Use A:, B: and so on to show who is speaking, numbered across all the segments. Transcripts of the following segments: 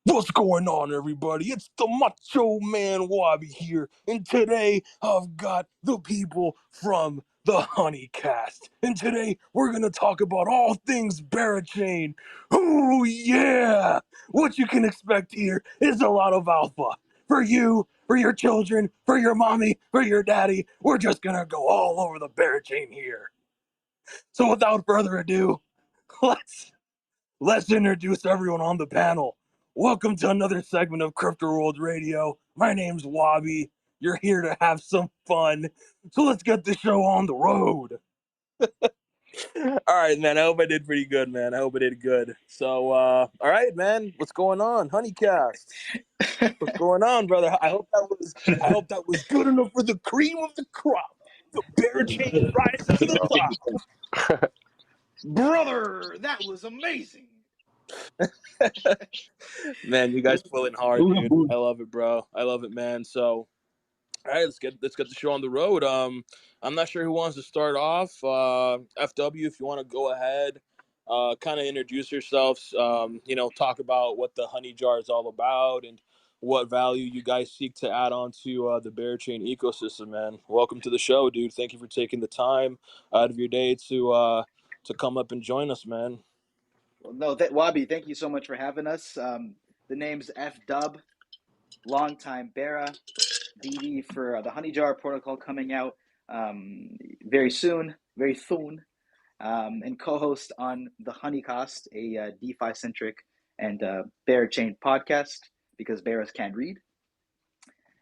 A: What's going on, everybody? It's the Macho Man Wabi here, and today I've got the people from the Honeycast. And today we're gonna talk about all things Berachain. Oh yeah! What you can expect here is a lot of alpha. For you, for your children, for your mommy, for your daddy, we're just gonna go all over the Berachain here. So without further ado, let's Let's introduce everyone on the panel. Welcome to another segment of Crypto World Radio. My name's Wabi. You're here to have some fun. So let's get the show on the road. All right, man. I hope I did pretty good, man. I hope I did good. So, all right, man. What's going on, Honeycast? What's going on, brother? I hope that was good enough for the cream of the crop. The Berachain rises to the top.
B: Brother, that was amazing.
A: Man, you guys pulling hard, dude. I love it, bro. I love it, man. So, all right, let's get the show on the road. I'm not sure who wants to start off. FW, if you want to go ahead, kind of introduce yourselves. Talk about what the honey jar is all about and what value you guys seek to add on to the Berachain ecosystem. Man, welcome to the show, dude. Thank you for taking the time out of your day to come up and join us, man.
B: Well, no, Wabi, thank you so much for having us. The name's F-Dub, longtime Bera, DD for the Honey Jar protocol coming out very soon, and co-host on the Honeycast, a DeFi-centric and Berachain podcast because bears can't read.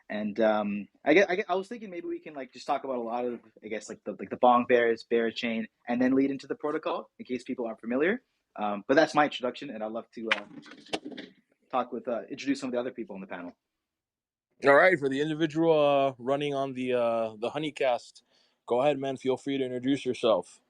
B: And I was thinking maybe we can just talk about a lot of the bong bears, Berachain, and then lead into the protocol in case people aren't familiar. But that's my introduction, and I'd love to introduce some of the other people on the panel.
A: All right, for the individual running on the Honeycast, go ahead, man. Feel free to introduce yourself.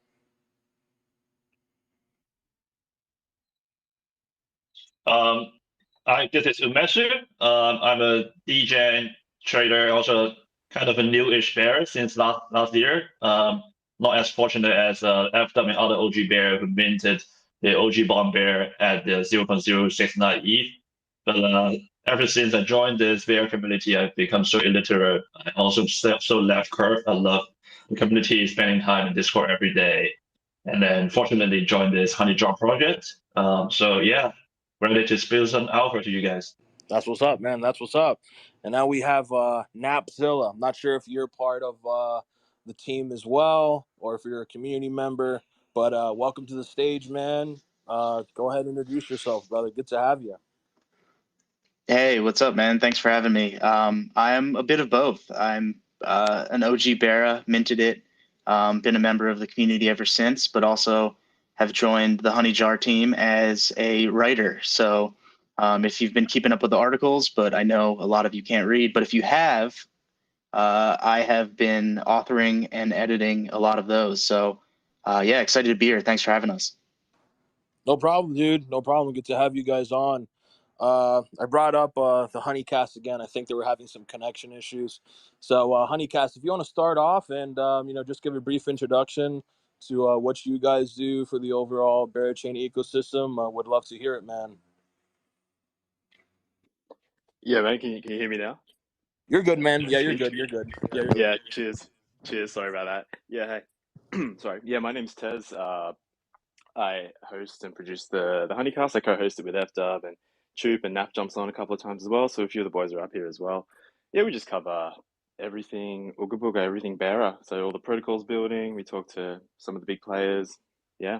C: This is Macho. I'm a DJ and trader, also kind of a newish bear since last year. Not as fortunate as FW and other OG bear who minted the OG bomb bear at the 0.069 ETH. But ever since I joined this bear community, I've become so illiterate. I also so left curve. I love the community, spending time in Discord every day. And then fortunately joined this Honey Drop project. So yeah, ready to spill some alpha to you guys.
A: That's what's up, man. That's what's up. And now we have Napzilla. I'm not sure if you're part of the team as well or if you're a community member, but welcome to the stage, man. Go ahead and introduce yourself, brother. Good to have you.
D: Hey, what's up, man? Thanks for having me. I'm a bit of both. I'm an OG Bera, minted it, been a member of the community ever since, but also have joined the Honey Jar team as a writer. So if you've been keeping up with the articles, but I know a lot of you can't read, but if you have, I have been authoring and editing a lot of those. So yeah, excited to be here. Thanks for having us.
A: No problem, dude. No problem. Good to have you guys on. I brought up the Honeycast again. I think they were having some connection issues. So, Honeycast, if you want to start off and just give a brief introduction to what you guys do for the overall Berachain ecosystem, would love to hear it, man.
E: Yeah, man. Can you hear me now?
A: You're good, man. Yeah, you're good. You're good. Yeah, you're good.
E: Yeah. Cheers. Sorry about that. Yeah. Hey. Sorry. Yeah. My name's Tez. I host and produce the Honeycast. I co-host it with FDub and Troop, and Nap jumps on a couple of times as well. So a few of the boys are up here as well. Yeah, we just cover everything Ooga Booga, everything Bearer. So all the protocols building. We talk to some of the big players. Yeah.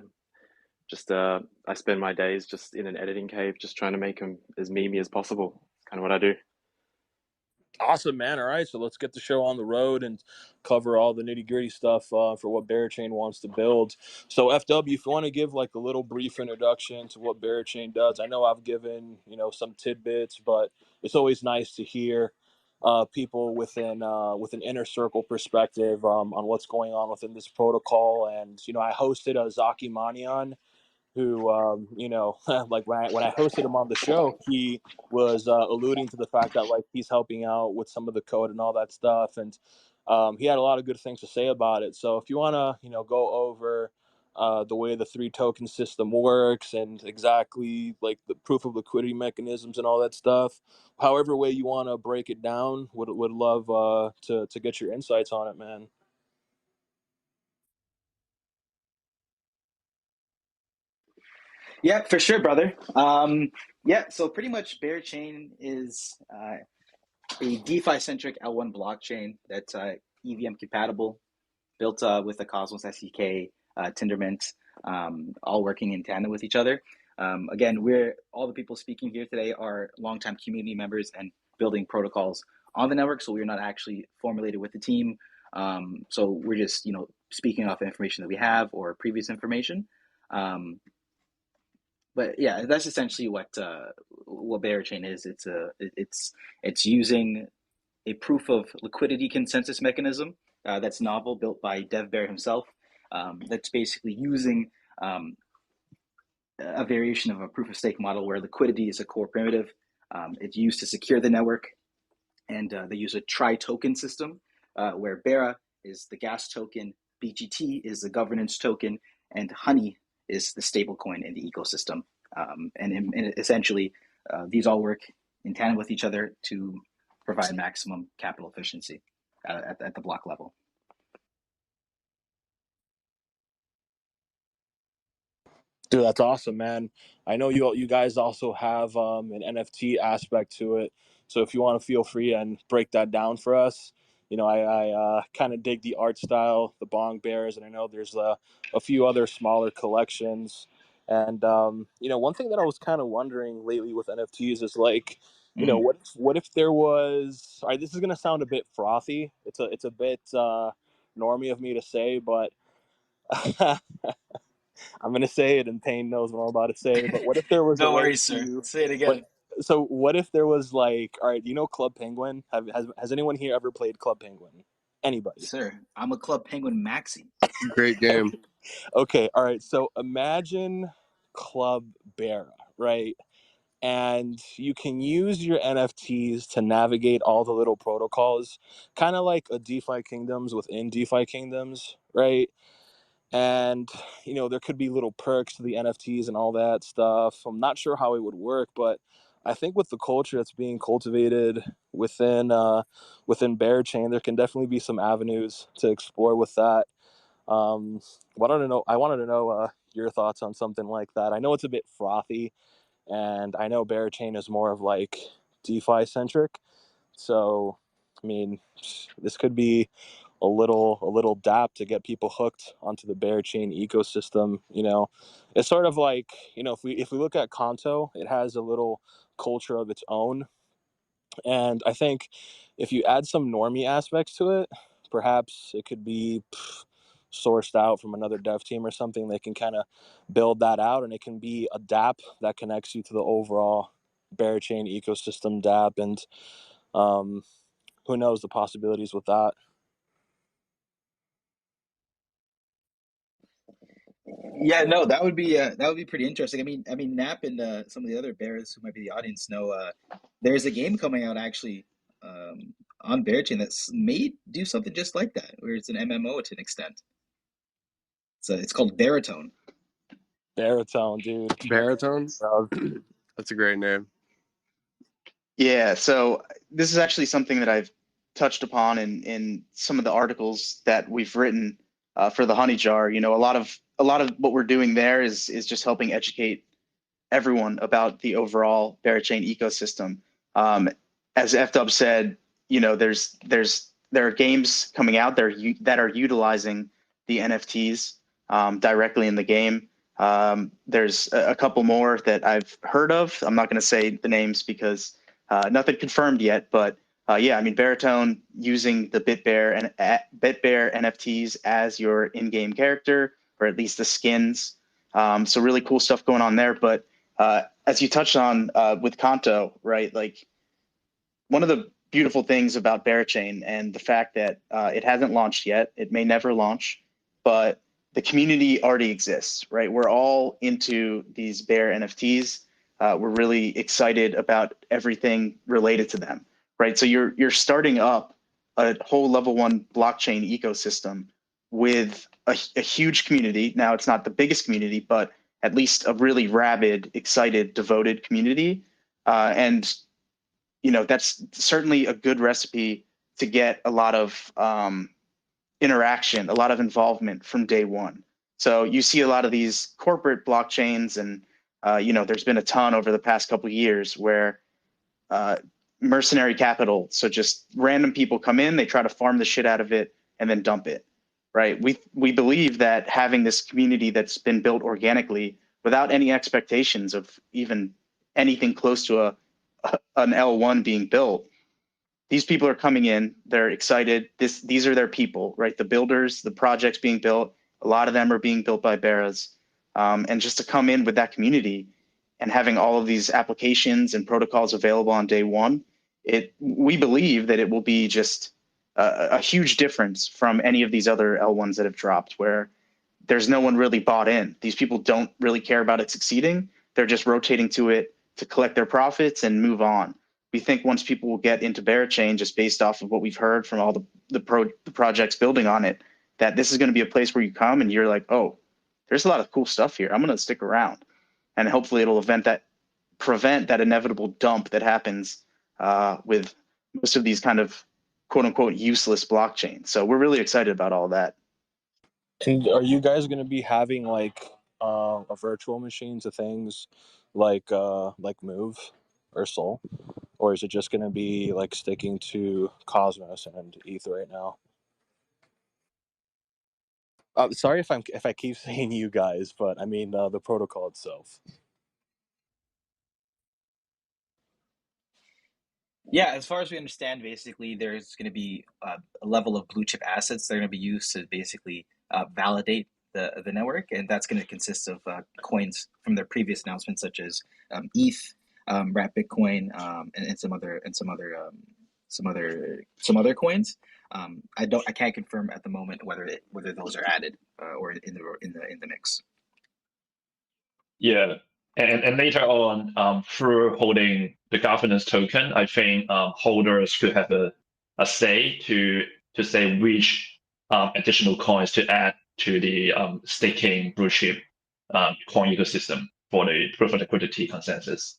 E: Just I spend my days just in an editing cave, just trying to make them as memey as possible. It's kind of what I do.
A: Awesome, man. All right, so let's get the show on the road and cover all the nitty gritty stuff for what Berachain wants to build. So, FW, if you want to give like a little brief introduction to what Berachain does, I know I've given some tidbits, but it's always nice to hear people with an inner circle perspective on what's going on within this protocol. And I hosted a Zaki Manian who, like when I hosted him on the show, he was alluding to the fact that like he's helping out with some of the code and all that stuff, and he had a lot of good things to say about it. So if you want to, go over the way the 3 token system works and exactly like the proof of liquidity mechanisms and all that stuff. However way you want to break it down, would love to get your insights on it, man.
B: Yeah, for sure, brother. Yeah, so pretty much Berachain is a DeFi-centric L1 blockchain that's EVM compatible, built with the Cosmos SDK, Tendermint, all working in tandem with each other. Again, we're all the people speaking here today are longtime community members and building protocols on the network, so we're not actually formulated with the team. So we're just speaking off information that we have or previous information. But yeah, that's essentially what Berachain is. It's using a proof of liquidity consensus mechanism that's novel, built by Dev Bear himself. That's basically using a variation of a proof of stake model where liquidity is a core primitive. It's used to secure the network, and they use a tri-token system where Bera is the gas token, BGT is the governance token, and Honey is the stable coin in the ecosystem. And essentially, these all work in tandem with each other to provide maximum capital efficiency at the block level.
A: Dude, that's awesome, man. I know you guys also have an NFT aspect to it. So if you want to feel free and break that down for us, I kind of dig the art style, the Bong Bears, and I know there's a few other smaller collections. And one thing that I was kind of wondering lately with NFTs is like, what if there was? All right, this is gonna sound a bit frothy. It's a bit normy of me to say, but I'm gonna say it, and Payne knows what I'm about to say. But what if there was a
B: No
A: way
B: worries, sir.
A: to?
B: Say it
A: What?
B: again.
A: So what if there was like, all right, do you know Club Penguin? Has anyone here ever played Club Penguin? Anybody?
B: Sir, I'm a Club Penguin maxi.
F: Great game.
A: Okay, all right. So imagine Club Bera, right? And you can use your NFTs to navigate all the little protocols, kind of like a DeFi Kingdoms within DeFi Kingdoms, right? And there could be little perks to the NFTs and all that stuff. I'm not sure how it would work, but I think with the culture that's being cultivated within Berachain, there can definitely be some avenues to explore with that. um I wanted to know your thoughts on something like that. I know it's a bit frothy, and I know Berachain is more of like DeFi centric, so I mean, this could be a little dap to get people hooked onto the Berachain ecosystem. It's sort of like, if we look at Kanto, it has a little culture of its own, and I think if you add some normie aspects to it, perhaps it could be sourced out from another dev team or something. They can kind of build that out, and it can be a dApp that connects you to the overall Berachain ecosystem dApp, and um, who knows the possibilities with that.
B: Yeah, no, that would be pretty interesting. I mean, Nap and some of the other bears who might be the audience know there's a game coming out actually on Berachain that's may do something just like that, where it's an MMO to an extent. So it's called Baritone.
A: Baritone, dude.
F: Baritone?
A: Uh,
F: That's a great name.
D: Yeah, so this is actually something that I've touched upon in some of the articles that we've written for the Honey Jar. A lot of what we're doing there is just helping educate everyone about the overall Berachain ecosystem. As FDub said, there are games coming out there that are utilizing the NFTs directly in the game. There's a couple more that I've heard of. I'm not going to say the names because nothing confirmed yet, but yeah, I mean, Baritone using the BitBear and BitBear NFTs as your in-game character, or at least the skins. So really cool stuff going on there. But as you touched on with Kanto, right? Like, one of the beautiful things about Berachain and the fact that it hasn't launched yet, it may never launch, but the community already exists, right? We're all into these bear NFTs. We're really excited about everything related to them, right? So you're starting up a whole level 1 blockchain ecosystem with a huge community. Now it's not the biggest community, but at least a really rabid, excited, devoted community. And that's certainly a good recipe to get a lot of interaction, a lot of involvement from day one. So you see a lot of these corporate blockchains, and there's been a ton over the past couple of years where mercenary capital, so just random people come in, they try to farm the shit out of it and then dump it, right? We believe that having this community that's been built organically without any expectations of even anything close to an L1 being built, these people are coming in, they're excited. These are their people, right? The builders, the projects being built, a lot of them are being built by Beras. And just to come in with that community and having all of these applications and protocols available on day one, we believe that it will be just a huge difference from any of these other L1s that have dropped, where there's no one really bought in. These people don't really care about it succeeding. They're just rotating to it to collect their profits and move on. We think once people will get into Berachain, just based off of what we've heard from all the projects building on it, that this is going to be a place where you come and you're like, oh, there's a lot of cool stuff here. I'm going to stick around. And hopefully it'll prevent that inevitable dump that happens with most of these kind of quote unquote useless blockchains. So we're really excited about all that.
A: And are you guys going to be having like a virtual machine to things like Move or Sol, or is it just going to be like sticking to Cosmos and ETH right now? Sorry if I keep saying you guys, but I mean the protocol itself.
G: Yeah, as far as we understand, basically there's going to be a level of blue chip assets that are going to be used to basically validate the network, and that's going to consist of coins from their previous announcements, such as ETH, Wrap Bitcoin, and some other coins. I can't confirm at the moment whether those are added or in the mix.
C: Yeah, and later on, through holding the governance token, I think holders could have a say to say which additional coins to add to the staking blue chip coin ecosystem for the proof of liquidity consensus.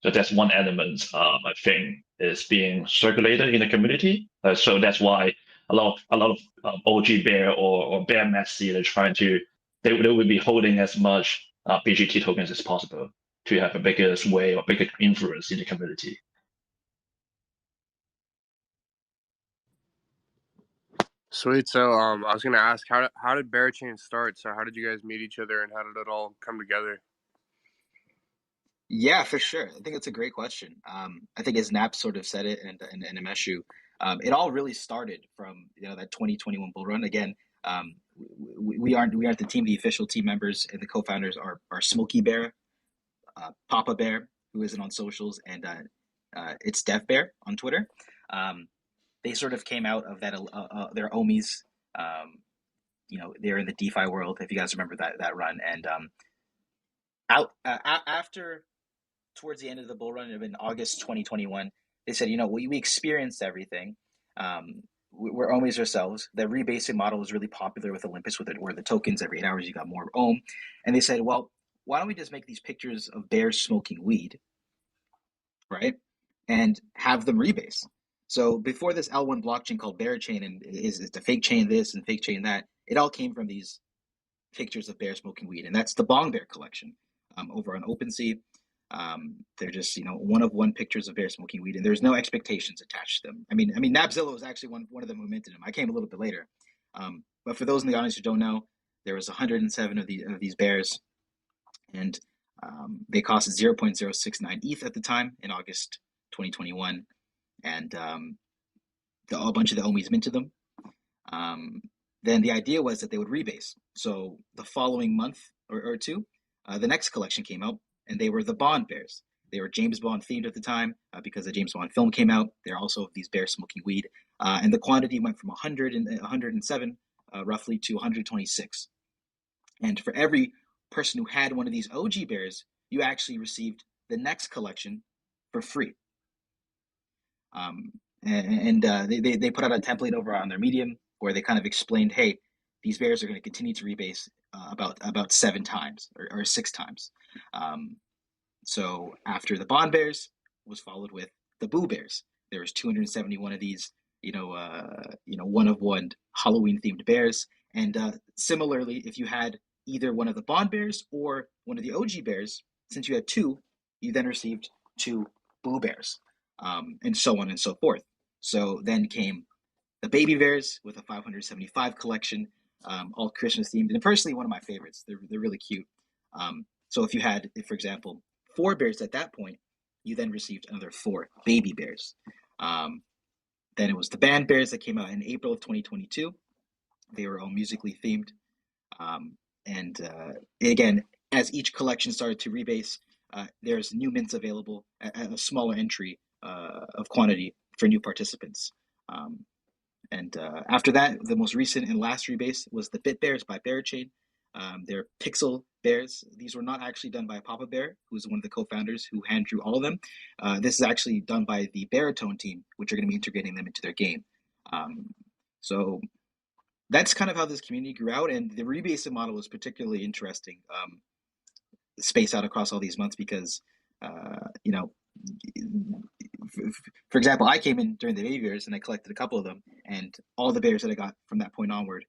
C: So that's one element I think is being circulated in the community. So that's why a lot of OG Bear or Bear Maxi, they will be holding as much BGT tokens as possible to have a bigger sway or bigger influence in the community.
F: Sweet. So I was gonna ask, how did Berachain start? So how did you guys meet each other, and how did it all come together?
G: Yeah, for sure. I think it's a great question. I think as Nap sort of said it, and Ameshu, it all really started from that 2021 bull run. Again, we aren't the team. The official team members and the co-founders are Smokey Bear, Papa Bear, who isn't on socials, and it's Dev Bear on Twitter. They sort of came out of that. Their Omis. They're in the DeFi world. If you guys remember that run, and after. Towards the end of the bull run in August 2021, they said, we experienced everything. We're Ohmies ourselves. The rebasing model was really popular with Olympus, where the tokens every 8 hours you got more ohm. And they said, well, why don't we just make these pictures of bears smoking weed, right? And have them rebase. So before this L1 blockchain called Berachain, and is the fake chain this and fake chain that, it all came from these pictures of bears smoking weed. And that's the Bong Bear collection over on OpenSea. They're just one of one pictures of bear smoking weed, and there's no expectations attached to them. I mean, Nabzilla was actually one of them who minted them. I came a little bit later, but for those in the audience who don't know, there was 107 of these bears, and they cost 0.069 ETH at the time in August 2021, and a bunch of the Omis minted them. Then the idea was that they would rebase. So the following month or two, the next collection came out. And they were the Bond bears. They were James Bond themed at the time because the James Bond film came out. They're also these bears smoking weed. And the quantity went from 107 roughly to 126. And for every person who had one of these OG bears, you actually received the next collection for free. They put out a template over on their Medium where they kind of explained, hey, these bears are going to continue to rebase about 7 times or 6 times. So after the Bond Bears was followed with the Boo Bears. There was 271 of these, one of one Halloween themed bears. And similarly, if you had either one of the Bond Bears or one of the OG Bears, since you had 2, you then received 2 Boo Bears, and so on and so forth. So then came the Baby Bears with a 575 collection, all Christmas themed, and personally one of my favorites. They're really cute. So if you had, for example, 4 bears at that point, you then received another 4 baby bears. Then it was the band bears that came out in April of 2022. They were all musically themed. And again, as each collection started to rebase, there's new mints available at a smaller entry of quantity for new participants. And after that, the most recent and last rebase was the Bit Bears by Berachain. They're pixel bears. These were not actually done by Papa Bear, who's one of the co-founders who hand drew all of them. This is actually done by the Berachain team, which are going to be integrating them into their game. So that's kind of how this community grew out, and the rebasing model was particularly interesting, spaced out across all these months because, for example, I came in during the baby bears and I collected a couple of them, and all the bears that I got from that point onward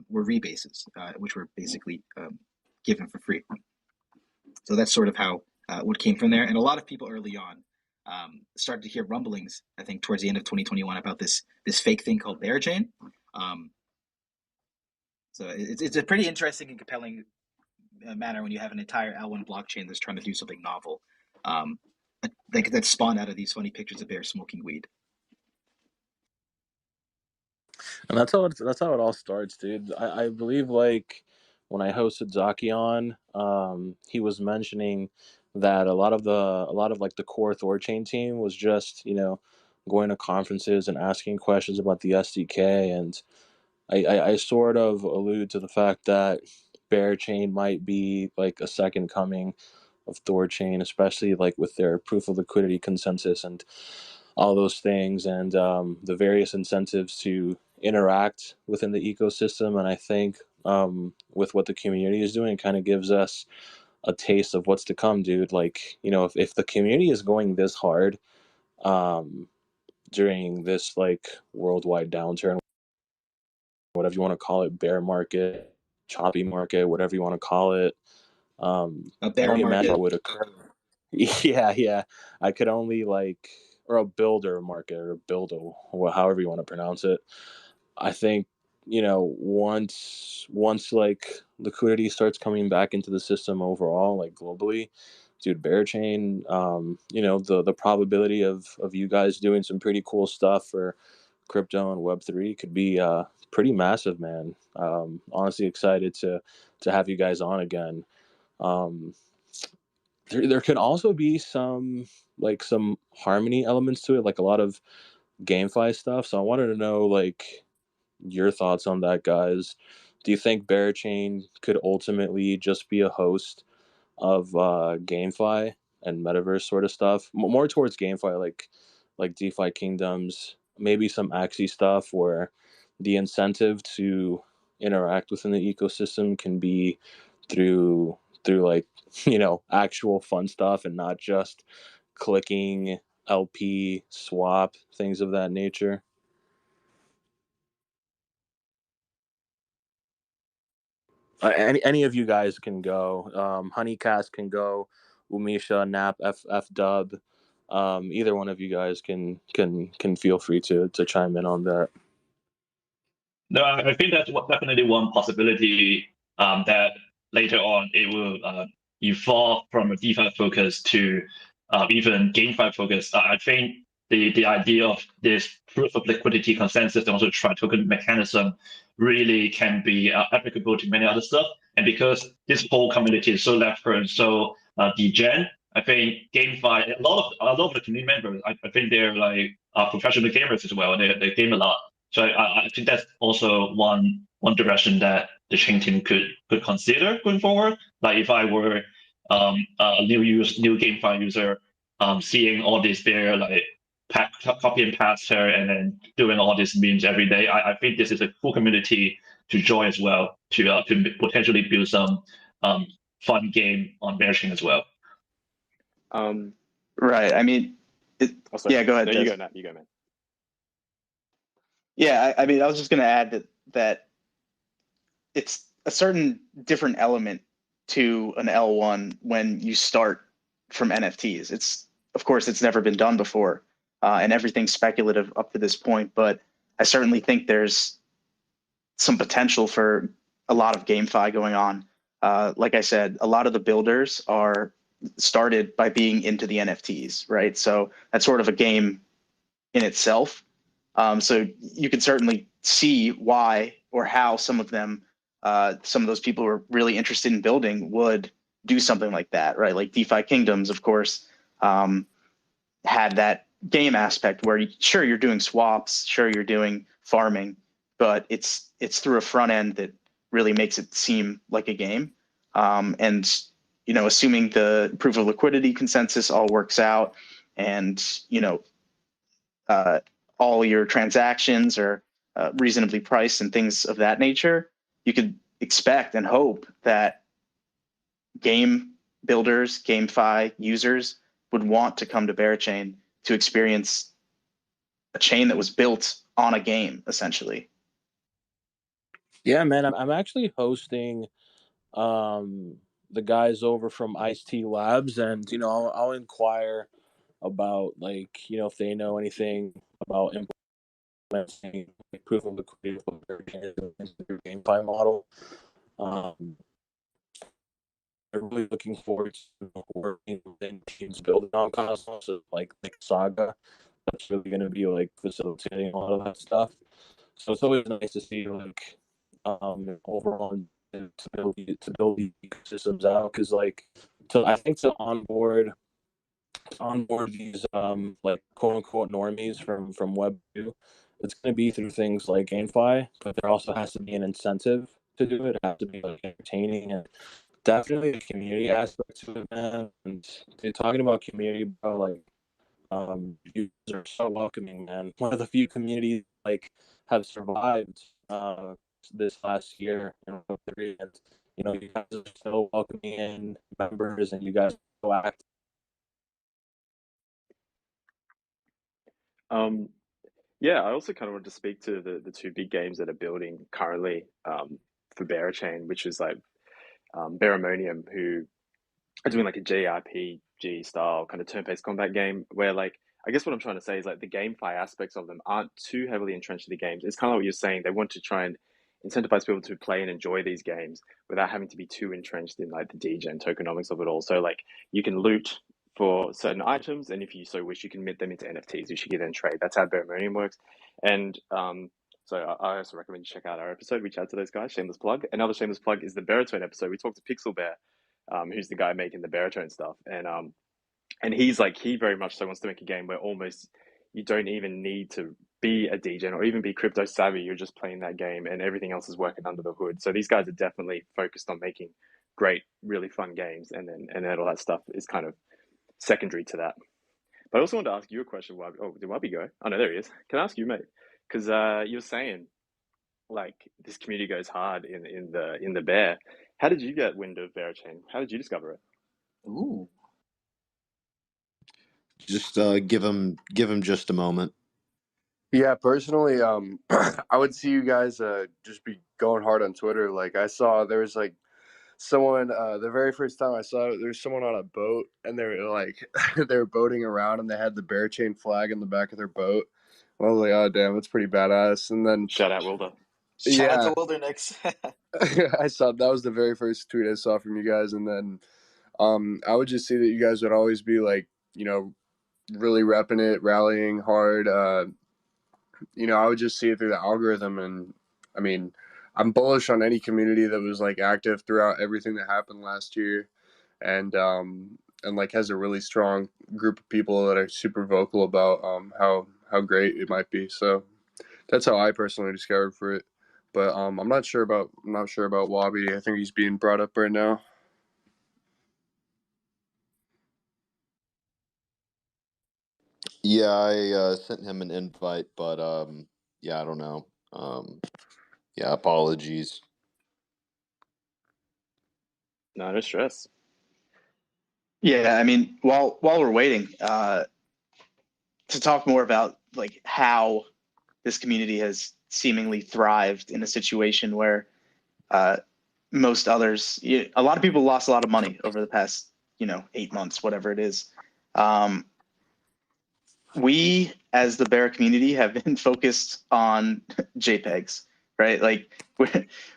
G: were rebases, which were basically given for free. So that's sort of how what came from there. And a lot of people early on started to hear rumblings, I think, towards the end of 2021 about this fake thing called Berachain. So it's a pretty interesting and compelling manner when you have an entire L1 blockchain that's trying to do something novel, that spawned out of these funny pictures of bears smoking weed.
A: And that's how it all starts, dude. I believe, like, when I hosted Zaki on, he was mentioning that a lot of like the core Thorchain team was just, going to conferences and asking questions about the SDK, and I sort of allude to the fact that Berachain might be like a second coming of Thorchain, especially like with their proof of liquidity consensus and all those things, and the various incentives to interact within the ecosystem. And I think with what the community is doing, it kind of gives us a taste of what's to come, dude. Like, if the community is going this hard during this like worldwide downturn, whatever you want to call it, bear market, choppy market, whatever you want to call it,
G: A
A: I
G: bear
A: only imagine
G: market.
A: what would occur. Yeah. I could only or a builder market or buildo, or however you want to pronounce it. I think, once like liquidity starts coming back into the system overall, like globally, dude, Berachain, the probability of you guys doing some pretty cool stuff for crypto and Web3 could be pretty massive, man. Honestly excited to have you guys on again. There can also be some harmony elements to it, like a lot of GameFi stuff. So I wanted to know like your thoughts on that, guys. Do you think Berachain could ultimately just be a host of GameFi and metaverse sort of stuff? More towards GameFi, like DeFi Kingdoms, maybe some Axie stuff where the incentive to interact within the ecosystem can be through like actual fun stuff and not just clicking LP swap, things of that nature. Any of you guys can go. Honeycast can go. Umisha, Nap, F Dub. Either one of you guys can feel free to chime in on that.
C: No, I think that's definitely one possibility, that later on it will evolve from a DeFi focus to even GameFi focus. I think the idea of this proof of liquidity consensus and also tri-token mechanism really can be applicable to many other stuff. And because this whole community is so left-prone and so degen, I think GameFi, a lot of the community members, I think they're like professional gamers as well. They game a lot. So I think that's also one direction that the chain team could consider going forward. Like if I were a new GameFi user, seeing all this there, like copy and paste her and then doing all these memes every day, I think this is a cool community to join as well to potentially build some fun game on Berachain as well.
D: Right. I mean, yeah. Go ahead.
E: No,
D: Des.
E: you go, Nat. You go, man.
D: Yeah. I mean, I was just going to add that it's a certain different element to an L1 when you start from NFTs. Of course, it's never been done before, and everything's speculative up to this point. But I certainly think there's some potential for a lot of GameFi going on. Like I said, a lot of the builders are started by being into the NFTs, right? So that's sort of a game in itself. So you can certainly see why or how some of those people who are really interested in building would do something like that, right? Like DeFi Kingdoms, of course, had that game aspect where sure you're doing swaps, sure you're doing farming, but it's through a front end that really makes it seem like a game. And assuming the proof of liquidity consensus all works out, and all your transactions are reasonably priced and things of that nature, you could expect and hope that game builders, GameFi users would want to come to Berachain to experience a chain that was built on a game, essentially.
A: Yeah, man, I'm actually hosting the guys over from Ice T Labs, and I'll inquire about if they know anything about implementing proof of liquidity into their GameFi model. I'm really looking forward to working within teams building on Cosmos, so like Saga. That's really going to be facilitating a lot of that stuff. So it's always nice to see overall to build these ecosystems out, because I think to onboard these quote unquote normies from Web 2, it's going to be through things like GameFi, but there also has to be an incentive to do it. It has to be entertaining, and definitely the community aspect to it, man. And talking about community, bro, you guys are so welcoming, man. One of the few communities have survived this last year, and you guys are so welcoming in members, and you guys are so active.
E: Yeah, I also kind of wanted to speak to the two big games that are building currently for Berachain, which is Berachain, who are doing a JRPG style kind of turn-based combat game where I guess what I'm trying to say is the GameFi aspects of them aren't too heavily entrenched in the games. It's kind of like what you're saying. They want to try and incentivize people to play and enjoy these games without having to be too entrenched in the degen tokenomics of it all. So you can loot for certain items, and if you so wish, you can mint them into NFTs, which you can then trade. That's how Berachain works. And so I also recommend you check out our episode. Reach out to those guys. Shameless plug. Another shameless plug is the Berachain episode. We talked to Pixel Bear, who's the guy making the Berachain stuff, and he's he very much so wants to make a game where almost you don't even need to be a degen or even be crypto savvy. You're just playing that game, and everything else is working under the hood. So these guys are definitely focused on making great, really fun games, and then all that stuff is kind of secondary to that. But I also wanted to ask you a question. Wabi. Oh, did Wabi go? Oh no, there he is. Can I ask you, mate? Because you were saying this community goes hard in the bear. How did you get wind of Berachain? How did you discover it?
G: Ooh.
H: Just give him just a moment.
F: Yeah, personally, I would see you guys just be going hard on Twitter. I saw there was someone the very first time I saw it, there's someone on a boat, and they were they were boating around, and they had the Berachain flag in the back of their boat. I was like, oh damn, that's pretty badass. And then
E: Shout out Wilder.
G: Shout out to Wildernix.
F: I saw that was the very first tweet I saw from you guys, and then I would just see that you guys would always be really repping it, rallying hard. I would just see it through the algorithm, and I mean, I'm bullish on any community that was active throughout everything that happened last year, and has a really strong group of people that are super vocal about how great it might be. So that's how I personally discovered for it. But I'm not sure about Wabi. I think he's being brought up right now.
H: Yeah, I sent him an invite, but yeah, I don't know. Yeah, apologies.
E: No stress.
D: Yeah, I mean, while we're waiting, to talk more about like how this community has seemingly thrived in a situation where most others, a lot of people lost a lot of money over the past, 8 months, whatever it is. We, as the Bear community, have been focused on JPEGs, right? Like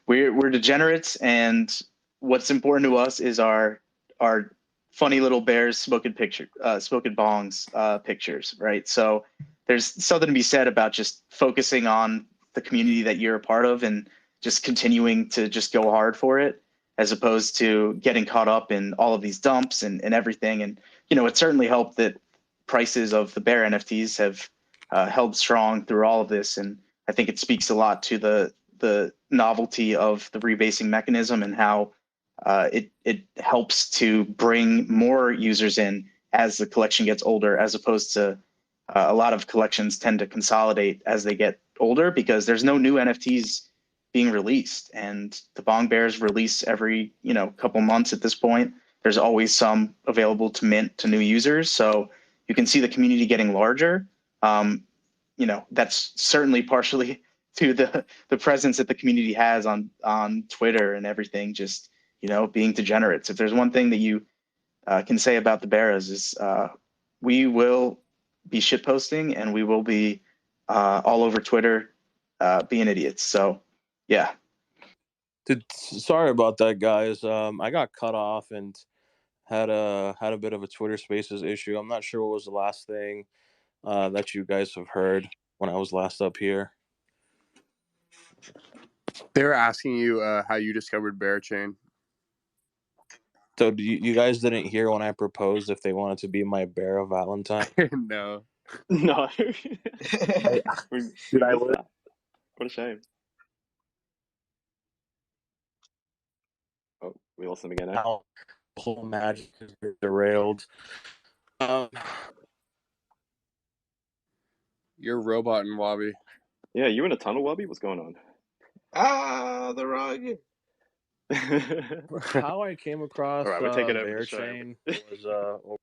D: we're degenerates, and what's important to us is our funny little bears smoking bongs pictures, right? So there's something to be said about just focusing on the community that you're a part of and just continuing to just go hard for it, as opposed to getting caught up in all of these dumps and everything. And it certainly helped that prices of the Bear NFTs have held strong through all of this, and I think it speaks a lot to the novelty of the rebasing mechanism and how it helps to bring more users in as the collection gets older, as opposed to a lot of collections tend to consolidate as they get older because there's no new NFTs being released, and the Bong Bears release every couple months at this point. There's always some available to mint to new users, so you can see the community getting larger. That's certainly partially to the presence that the community has on Twitter and everything, just being degenerates. If there's one thing that you can say about the Bears is we will be shitposting and we will be all over Twitter being idiots. So yeah.
A: Dude, sorry about that, guys. I got cut off and had a bit of a Twitter Spaces issue. I'm not sure what was the last thing that you guys have heard when I was last up here.
F: They were asking you how you discovered Berachain.
A: So you guys didn't hear when I proposed if they wanted to be my bear of Valentine?
F: No.
E: No.
A: Dude,
E: we missed that. What a shame. Oh, we lost him again.
A: How the whole magic is derailed.
F: You're a robot in Wabi.
E: Yeah, you in a tunnel, Wubby? What's going on?
G: The rug.
A: How I came across
E: All right, we're taking over the show.
A: Berachain was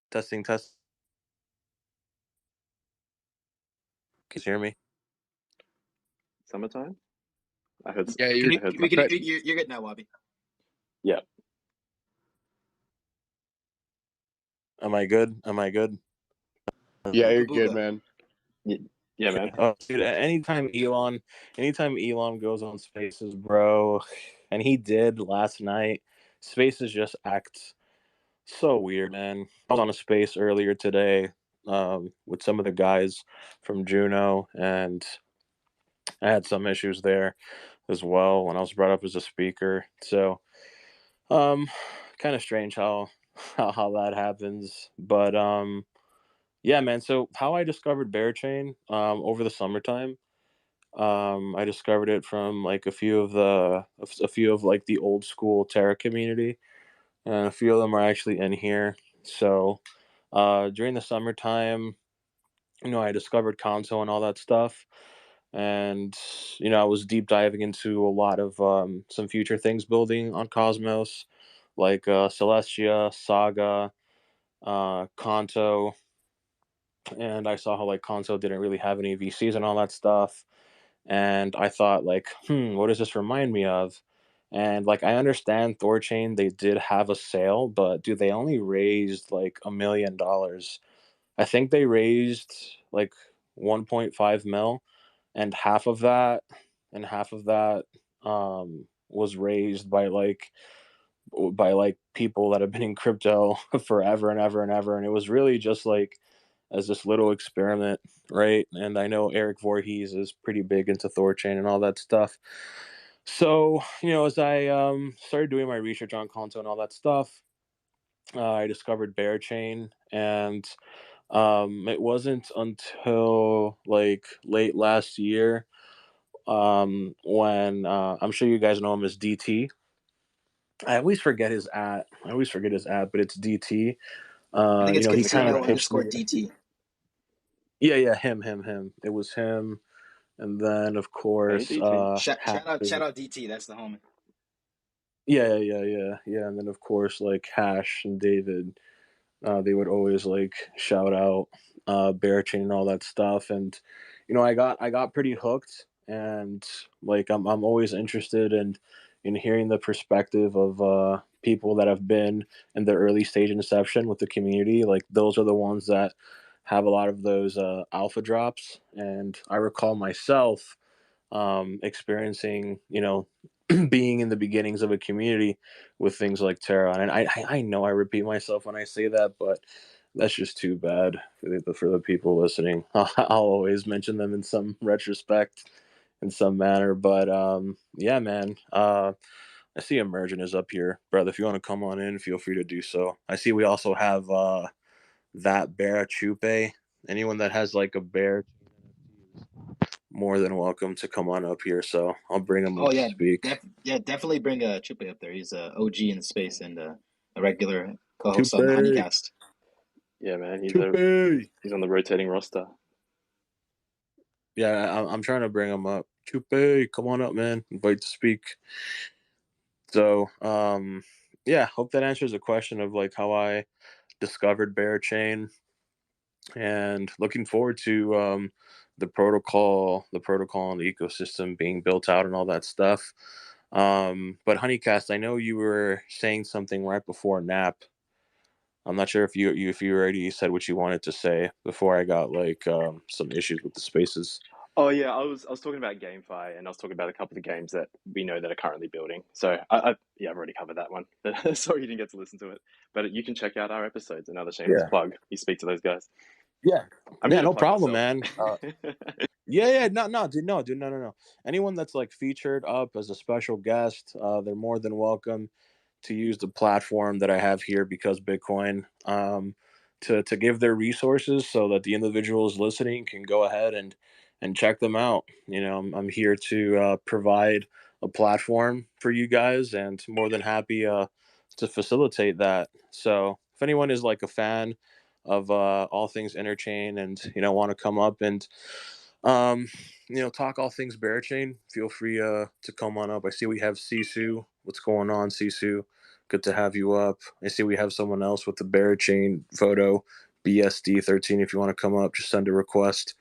A: testing. Can you hear me?
E: Summertime? I heard.
F: Yeah,
E: I
F: you're
E: heard
G: You're good now, Wabi.
E: Yeah.
A: Am I good?
F: Yeah, you're good, man.
E: Yeah, man.
A: Oh, dude, anytime Elon goes on Spaces, bro, and he did last night, Spaces just acts so weird, man. I was on a space earlier today with some of the guys from Juno, and I had some issues there as well when I was brought up as a speaker. So, kind of strange how that happens, but yeah, man. So how I discovered Berachain over the summertime. I discovered it from like a few of like the old school Terra community, and a few of them are actually in here. So during the summertime, I discovered Kanto and all that stuff, and I was deep diving into a lot of some future things building on Cosmos, like Celestia, Saga, Kanto, and I saw how like Kanto didn't really have any VCs and all that stuff. And I thought like, what does this remind me of? And like I understand Thorchain, they did have a sale, but dude, they only raised like $1 million. I think they raised like 1.5 mil, and half of that was raised by people that have been in crypto forever and ever and ever. And it was really just like as this little experiment, right? And I know Eric Voorhees is pretty big into Thorchain and all that stuff. So, as I started doing my research on Conto and all that stuff, I discovered Berachain, and it wasn't until like late last year when I'm sure you guys know him as DT. I always forget his at, but it's DT.
G: I think it's
A: He kind
G: Casino
A: of pitched me.
G: _DT.
A: Yeah, him. It was him, and then of
E: Hey,
A: course,
E: DT.
G: Shout out DT. That's the homie.
A: yeah, and then of course like Hash and David, they would always like shout out Berachain and all that stuff, and I got pretty hooked, and like I'm always interested in hearing the perspective of people that have been in the early stage inception with the community. Like those are the ones that have a lot of those alpha drops, and I recall myself experiencing, being in the beginnings of a community with things like Terra. And I know I repeat myself when I say that, but that's just too bad for the people listening. I'll always mention them in some retrospect, in some manner. But yeah, man. I see Emergent is up here, brother. If you want to come on in, feel free to do so. I see we also have that Berachupe. Anyone that has like a bear, more than welcome to come on up here. So I'll bring him up
G: Oh
A: to
G: yeah,
A: speak.
G: definitely bring Chupe up there. He's a OG in the space and a regular co-host on the
A: Chupe,
G: Honeycast.
E: Yeah, man.
A: Chupe.
E: He's on the rotating roster.
A: Yeah, I'm trying to bring him up. Chupe, come on up, man. Invite to speak. So, yeah, hope that answers the question of like how I discovered Berachain, and looking forward to the protocol and the ecosystem being built out and all that stuff. But Honeycast, I know you were saying something right before nap. I'm not sure if you already said what you wanted to say before I got like some issues with the spaces.
E: Oh yeah, I was talking about GameFi, and I was talking about a couple of games that we know that are currently building. So yeah, I've already covered that one. Sorry you didn't get to listen to it, but you can check out our episodes. Another shameless
A: Yeah,
E: plug. You speak to those guys.
A: yeah,
E: I'm
A: yeah.
E: here to
A: No
E: plug
A: problem,
E: myself.
A: man. Yeah, no, dude, no. Anyone that's like featured up as a special guest, they're more than welcome to use the platform that I have here, because Bitcoin, to give their resources so that the individuals listening can go ahead and check them out. I'm here to provide a platform for you guys, and more than happy to facilitate that. So if anyone is like a fan of all things interchain, and want to come up and um, talk all things Berachain, feel free to come on up. I see we have Sisu. What's going on, Sisu? Good to have you up. I see we have someone else with the Berachain photo, BSD13. If you want to come up, just send a request.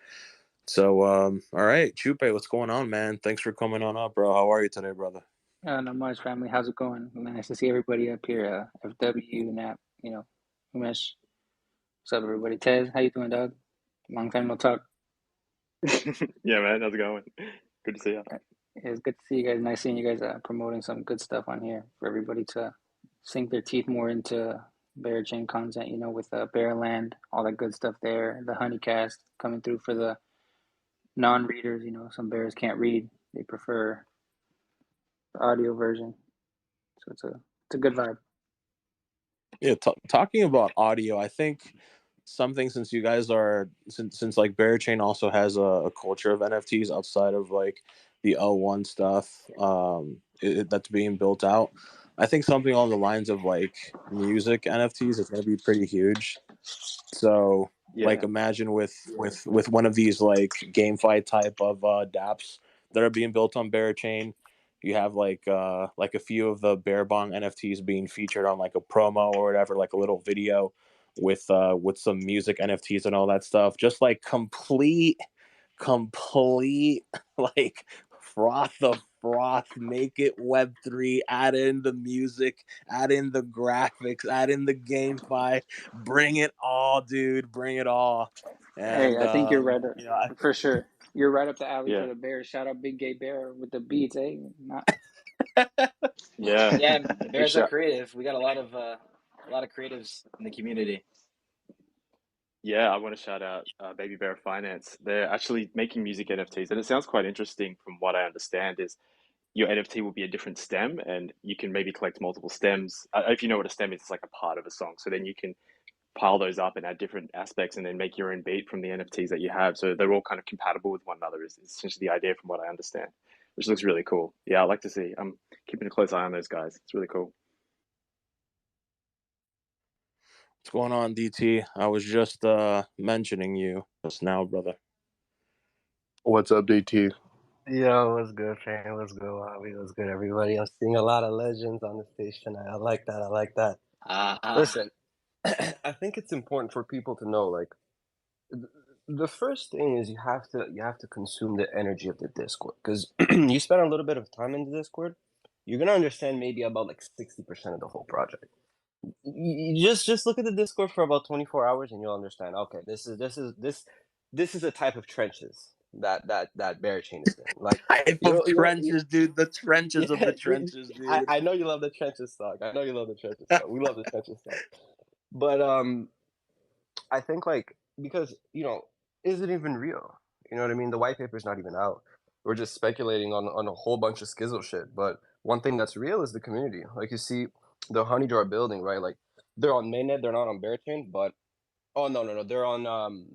A: So, all right, Chupe, what's going on, man? Thanks for coming on up, bro. How are you today, brother?
I: Not much, family. How's it going? Nice to see everybody up here. FW, Nap, Umesh. What's up, everybody? Tez, how you doing, dog? Long time no talk.
E: Yeah, man. How's it going? Good to see you.
I: It's good to see you guys. Nice seeing you guys promoting some good stuff on here for everybody to sink their teeth more into Berachain content, with Bearland, all that good stuff there. The Honeycast coming through for the non-readers. Some bears can't read. They prefer the audio version. So it's a good vibe.
A: Yeah, talking about audio, I think something, since you guys are since like Berachain also has a culture of NFTs outside of like the L1 stuff that's being built out. I think something along the lines of like music NFTs is going to be pretty huge. So like
E: Yeah.
A: imagine with one of these like GameFi type of dApps that are being built on Berachain. You have like a few of the Bearbong NFTs being featured on like a promo or whatever, like a little video with some music NFTs and all that stuff. Just like complete like froth, make it Web3, add in the music, add in the graphics, add in the GameFi, bring it all, dude, bring it all.
I: Hey,
A: And
I: I think you're right for sure. You're right up the alley for
E: Yeah.
I: the Bears. Shout out Big Gay Bear with the beats, eh? Not
E: Yeah.
G: Yeah, the
E: Big
G: Bears are
E: shout.
G: creative. We got a lot of creatives in the community.
E: Yeah, I want to shout out Baby Bear Finance. They're actually making music NFTs, and it sounds quite interesting from what I understand is your NFT will be a different stem, and you can maybe collect multiple stems. If you know what a stem is, it's like a part of a song. So then you can pile those up and add different aspects and then make your own beat from the NFTs that you have. So they're all kind of compatible with one another is essentially the idea from what I understand, which looks really cool. Yeah, I like to see. I'm keeping a close eye on those guys. It's really cool.
A: What's going on, DT? I was just mentioning you just now, brother.
F: What's up, DT?
J: Yo, what's good, fam? What's good, Bobby? What's good, everybody? I'm seeing a lot of legends on the stage tonight. I like that. I like that. Listen, I think it's important for people to know, like, the first thing is you have to consume the energy of the Discord, because you spend a little bit of time in the Discord, you're gonna understand maybe about like 60% of the whole project. You just look at the Discord for about 24 hours and you'll understand. Okay, this is a type of trenches that Berachain is in. Like,
A: Type of trenches, dude. The trenches of the
J: yeah,
A: trenches, dude.
J: I know you love the trenches talk. I know you love the trenches talk. We love the trenches talk. But I think, like, because, is it even real? You know what I mean? The white paper's not even out. We're just speculating on a whole bunch of schizo shit. But one thing that's real is the community. Like, you see the Honey Jar building, right? Like, they're on mainnet, they're not on Berachain, but no, they're on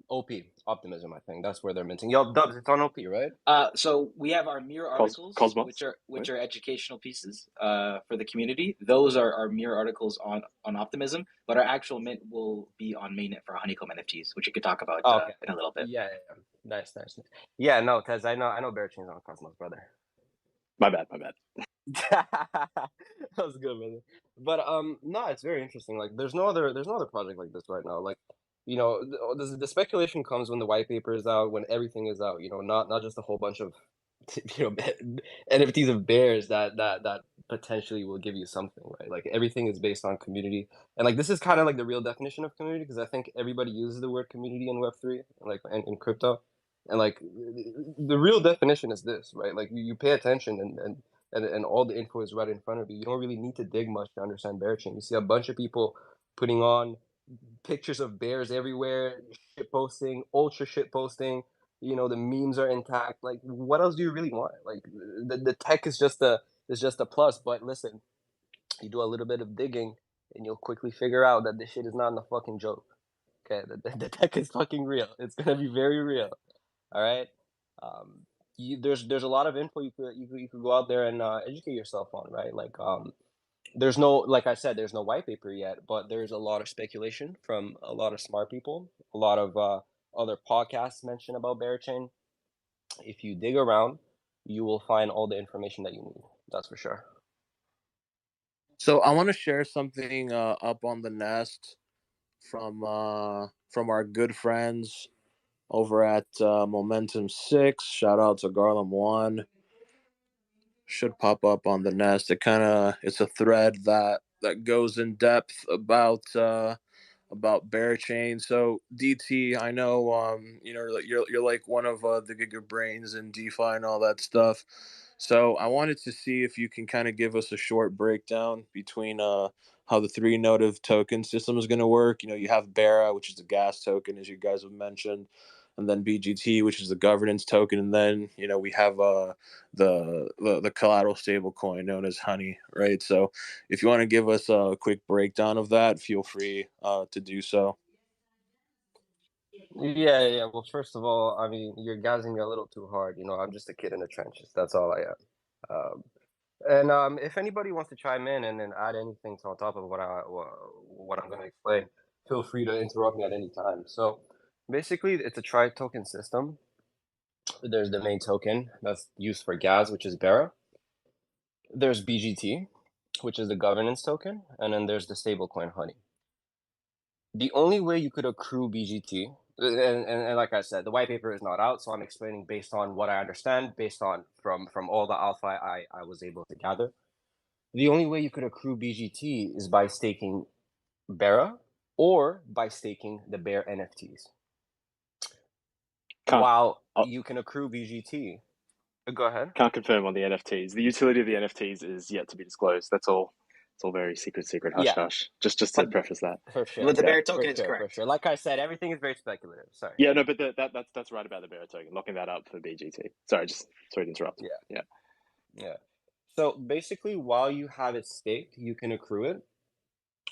J: OP Optimism. I think that's where they're minting. Yo, Dubs, it's on OP, right?
G: So we have our mirror articles,
E: Cosmos?
G: which are educational pieces for the community. Those are our mirror articles on Optimism, but our actual mint will be on mainnet for Honeycomb NFTs, which we could talk about in a little bit.
J: Yeah. Nice. Yeah, no, Tez, I know Berachain's on Cosmos, brother.
E: My bad.
J: That was good, brother. But no, it's very interesting. Like, there's no other project like this right now. Like, the speculation comes when the white paper is out, when everything is out. Not just a whole bunch of NFTs of bears that potentially will give you something, right? Like, everything is based on community, and like this is kind of like the real definition of community, because I think everybody uses the word community in Web3, like, and in crypto, and like the real definition is this, right? Like, you pay attention and all the info is right in front of you. You don't really need to dig much to understand Berachain. You see a bunch of people putting on pictures of bears everywhere, shit posting, ultra shit posting. The memes are intact. Like, what else do you really want? Like, the tech is just a plus. But listen, you do a little bit of digging, and you'll quickly figure out that this shit is not a fucking joke. Okay, the tech is fucking real. It's gonna be very real. All right. There's a lot of info you could go out there and educate yourself on, right? Like, there's no, like I said, there's no white paper yet, but there's a lot of speculation from a lot of smart people. A lot of other podcasts mention about Berachain. If you dig around, you will find all the information that you need. That's for sure.
A: So I want to share something up on the nest from our good friends over at Momentum 6. Shout out to Garland 1. Should pop up on the nest. It's a thread that goes in depth about Berachain. So DT, I know you're like one of the Giga brains in DeFi and all that stuff. So I wanted to see if you can kind of give us a short breakdown between how the 3 notive token system is going to work. You have Bera, which is the gas token, as you guys have mentioned, and then BGT, which is the governance token, and then we have the collateral stable coin known as Honey, right? So if you want to give us a quick breakdown of that, feel free to do so.
J: Yeah. Well, first of all, I mean, you're gassing me a little too hard. I'm just a kid in the trenches. That's all I am. And if anybody wants to chime in and then add anything on top of what I'm going to explain, feel free to interrupt me at any time. So basically, it's a tri-token system. There's the main token that's used for gas, which is Bera. There's BGT, which is the governance token, and then there's the stablecoin Honey. The only way you could accrue BGT, and like I said, the white paper is not out, so I'm explaining based on what I understand, based on from all the alpha I was able to gather. The only way you could accrue BGT is by staking Bera or by staking the Bear NFTs. While you can accrue BGT. Go ahead.
E: Can't confirm on the NFTs. The utility of the NFTs is yet to be disclosed. That's all. It's all very secret, hush, hush. Just to preface that.
J: For sure.
G: But the Bear token is correct.
J: For sure. Like I said, everything is very speculative. Sorry.
E: Yeah, no, but that's right about the Bear token. Locking that up for BGT. Sorry to interrupt.
J: Yeah. So basically, while you have it staked, you can accrue it.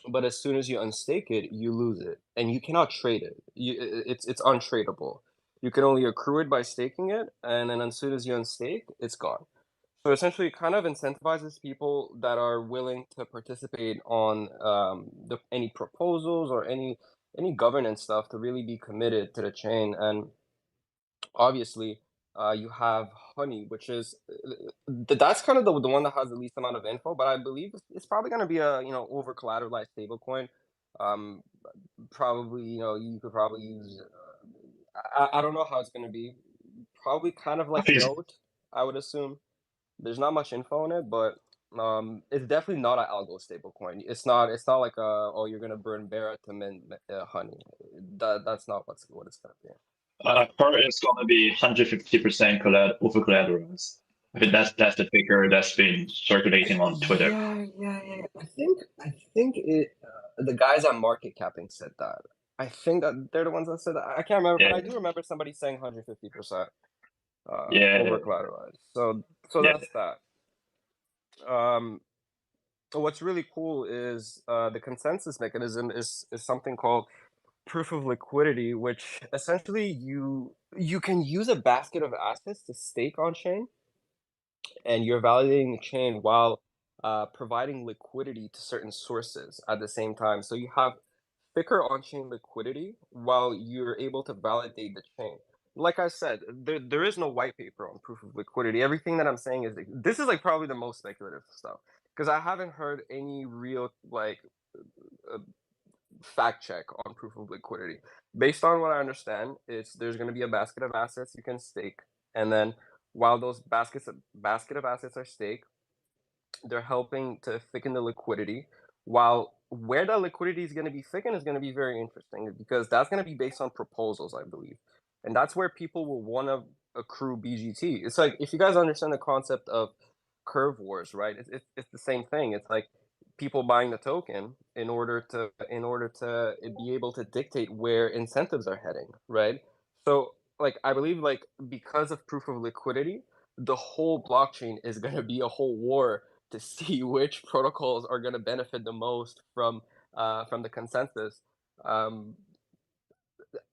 J: But as soon as you unstake it, you lose it, and you cannot trade it. It's untradeable. You can only accrue it by staking it, and then as soon as you unstake, it's gone. So essentially, it kind of incentivizes people that are willing to participate on any proposals or any governance stuff to really be committed to the chain. And obviously, you have Honey, which is that's kind of the one that has the least amount of info, but I believe it's probably going to be a over collateralized stablecoin. Um, Probably you could probably use. I don't know how it's going to be. Probably kind of
C: I
J: like
C: think it's
J: Note, I would assume. There's not much info on it, but it's definitely not an algo stablecoin. It's not like oh, you're gonna burn Bera to mint Honey. That's not what it's gonna be.
C: I've heard it's going to be 150% over collateralized. I think that's the figure that's been circulating on Twitter.
J: Yeah. I think the guys at Market Capping said that. I think that they're the ones that said that. I can't remember,
C: Yeah,
J: but I do remember somebody saying 150%
C: yeah,
J: over collateralized. So
C: yeah.
J: that's that. Um, what's really cool is the consensus mechanism is something called proof of liquidity, which essentially you can use a basket of assets to stake on chain, and you're validating the chain while providing liquidity to certain sources at the same time. So you have thicker on-chain liquidity while you're able to validate the chain. Like I said, there is no white paper on proof of liquidity. Everything that I'm saying is this is like probably the most speculative stuff because I haven't heard any real like uh, fact check on proof of liquidity. Based on what I understand, there's going to be a basket of assets you can stake, and then while those basket of assets are staked, they're helping to thicken the liquidity. While where that liquidity is going to be thickened is going to be very interesting because that's going to be based on proposals, I believe, and that's where people will want to accrue BGT. It's like if you guys understand the concept of curve wars, right? It's the same thing. It's like people buying the token in order to be able to dictate where incentives are heading, right? So like I believe like because of proof of liquidity, the whole blockchain is going to be a whole war to see which protocols are going to benefit the most from the consensus. Um,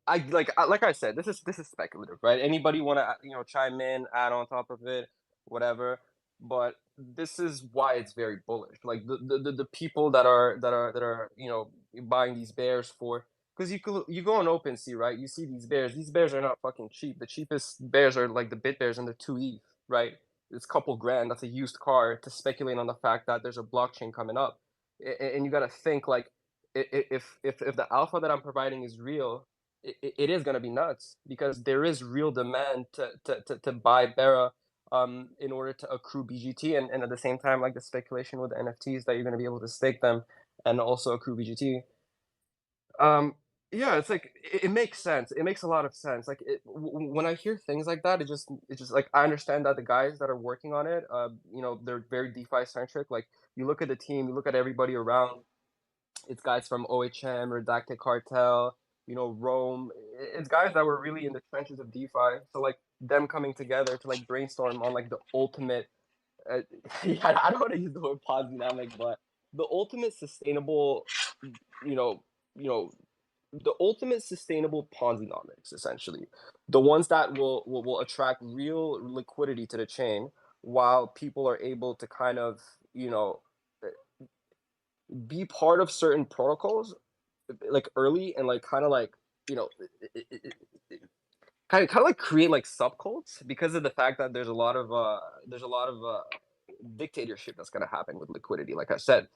J: like I said, this is speculative, right? Anybody want to chime in, add on top of it, whatever. But this is why it's very bullish. Like the people that are buying these bears for because you go on OpenSea, right? You see these bears. These bears are not fucking cheap. The cheapest bears are like the bit bears and the 2 ETH, right? It's a couple grand. That's a used car to speculate on the fact that there's a blockchain coming up, and you got to think like if the alpha that I'm providing is real, it is going to be nuts because there is real demand to buy Bera in order to accrue BGT and at the same time like the speculation with the NFTs that you're going to be able to stake them and also accrue BGT. Yeah, it's like it makes sense. It makes a lot of sense. Like when I hear things like that, it's just like I understand that the guys that are working on it, they're very DeFi centric. Like you look at the team, you look at everybody around. It's guys from OHM, Redacted Cartel, Rome. It's guys that were really in the trenches of DeFi. So like them coming together to like brainstorm on like the ultimate. Yeah, I don't want to use the word dynamic, but the ultimate sustainable, you know, you know, the ultimate sustainable Ponzi-nomics, essentially, the ones that will attract real liquidity to the chain, while people are able to kind of be part of certain protocols like early and like kind of like you know kind of like create like subcults because of the fact that there's a lot of dictatorship that's going to happen with liquidity. Like I said,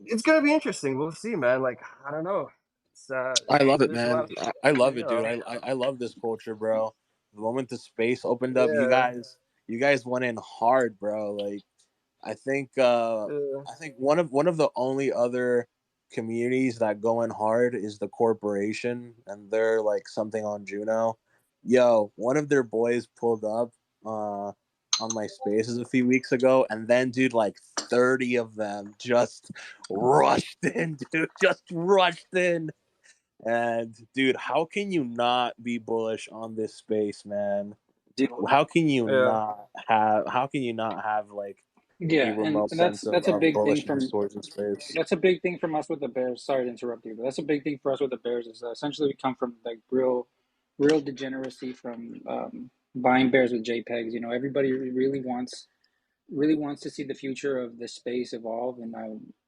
J: it's going to be interesting. We'll see, man. Like I don't know. It's
A: I love it,
J: there's a lot
A: man.
J: of
A: I love it, dude.
J: yeah
A: I love this culture, bro. The moment the space opened up, you
J: yeah
A: guys went in hard, bro. Like I think
J: yeah
A: I think one of the only other communities that go in hard is the corporation, and they're like something on Juno. Yo, one of their boys pulled up on my spaces a few weeks ago, and then dude, like 30 of them just rushed in, dude, just rushed in. And dude, how can you not be bullish on this space, man?
B: Dude,
J: yeah.
A: How can you not have like a
I: Yeah, and
A: remote
I: that's
A: sense
I: that's a
A: of
I: big thing
A: bullishness
I: from
A: towards the space?
I: that's a big thing from us with the Bears. Sorry to interrupt you, but that's a big thing for us with the Bears is essentially we come from like real degeneracy from buying bears with JPEGs. You know, everybody really wants to see the future of the space evolve, and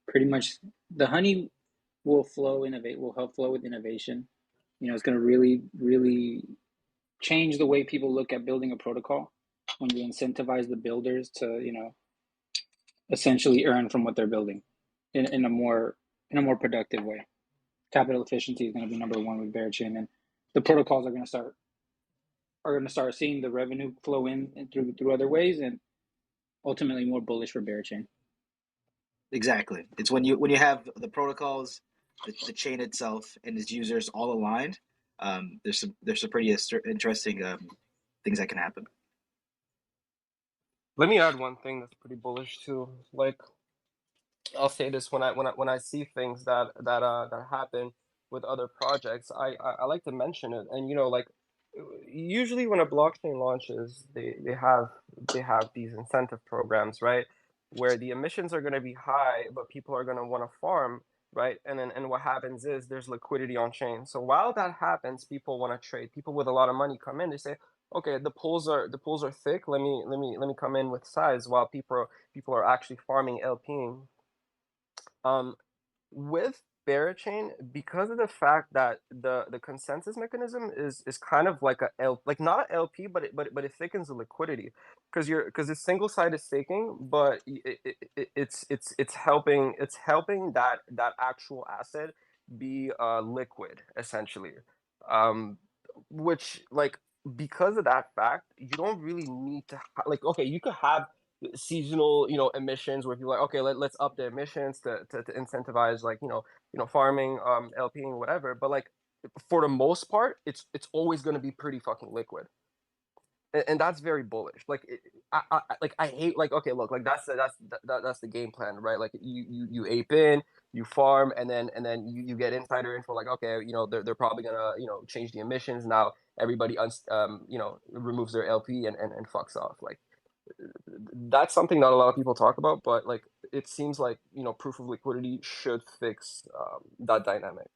I: pretty much the honey will help flow with innovation. You know, it's going to really change the way people look at building a protocol when you incentivize the builders to, you know, essentially earn from what they're building in a more productive way. Capital efficiency is going to be number one with Berachain, and the protocols are going to start seeing the revenue flow in through other ways, and ultimately more bullish for Berachain.
G: Exactly. It's when you have the protocols, the chain itself, and its users all aligned. There's some pretty interesting things that can happen.
J: Let me add one thing that's pretty bullish too. Like, I'll say this when I see things that happen with other projects, I like to mention it. And you know, like, usually when a blockchain launches, they have these incentive programs, right? Where the emissions are going to be high, but people are going to want to farm, right? And what happens is there's liquidity on chain. So while that happens, people want to trade. People with a lot of money come in. They say, okay, the pools are thick. Let me come in with size while people are actually farming LPing. With Berachain, because of the fact that the consensus mechanism is kind of like like not a LP, but it thickens the liquidity, because it's single sided staking, but it's helping that actual asset be liquid essentially, um, which, like, because of that fact, you don't really need to like, okay, you could have seasonal, you know, emissions where people are like, okay, let's up the emissions to incentivize, like, farming, LPing, whatever. But like, for the most part, it's always going to be pretty fucking liquid, and that's very bullish. Like, I hate, like, okay, look, like, that's the game plan, right? Like, you ape in, you farm, and then you get insider info, like, okay, they're probably gonna, change the emissions now. Everybody removes their LP and fucks off. Like, that's something not a lot of people talk about, but like, it seems like, proof of liquidity should fix that dynamic.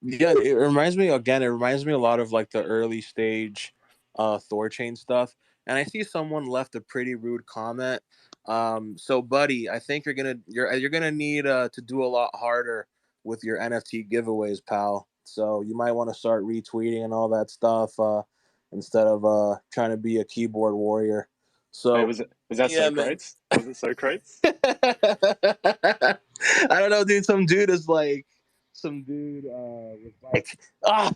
A: Yeah, it reminds me a lot of like the early stage Thorchain stuff. And I see someone left a pretty rude comment. So buddy, I think you're gonna need to do a lot harder with your NFT giveaways, pal. So you might want to start retweeting and all that stuff instead of trying to be a keyboard warrior.
E: Wait,
A: So
E: was that
A: yeah, man.
E: Socrates? Was it Socrates?
A: I don't know, dude. Some dude was like, ah,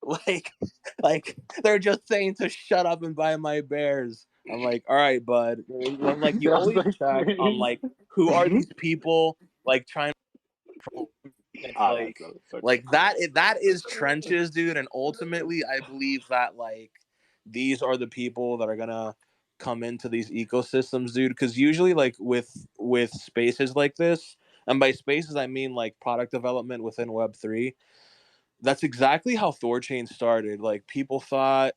A: like they're just saying to shut up and buy my bears. I'm like, all right, bud. I'm like, you
I: That's
A: always
I: like
A: check on like who are these people like trying to. It's
E: That's
A: like
E: Socrates.
A: that is trenches, dude. And ultimately, I believe that like these are the people that are gonna come into these ecosystems, dude. Because usually, like with spaces like this, and by spaces I mean like product development within Web3. That's exactly how Thorchain started. Like people thought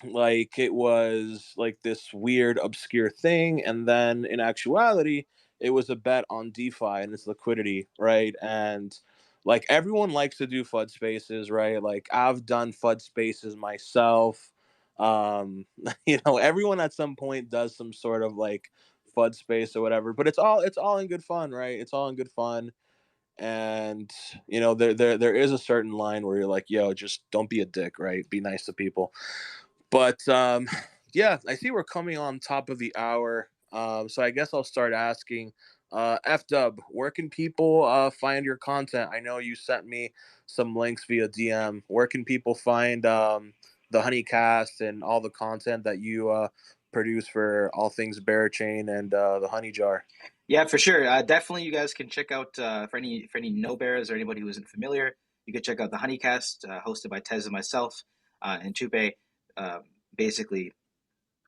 A: like it was like this weird obscure thing, and then in actuality it was a bet on DeFi and its liquidity, right? And like everyone likes to do FUD spaces, right? Like I've done FUD spaces myself. um Everyone at some point does some sort of like FUD space or whatever, but it's all in good fun, right? It's all in good fun. And there is a certain line where you're like, yo, just don't be a dick, right? Be nice to people. But yeah, I see we're coming on top of the hour. So I guess I'll start asking, F Dub, where can people find your content? I know you sent me some links via DM. Where can people find the Honeycast and all the content that you produce for all things Berachain and the Honey Jar?
G: Yeah, for sure. Definitely, you guys can check out for any no bears or anybody who isn't familiar. You can check out the Honeycast, hosted by Tez and myself and Chupe. Uh, Basically,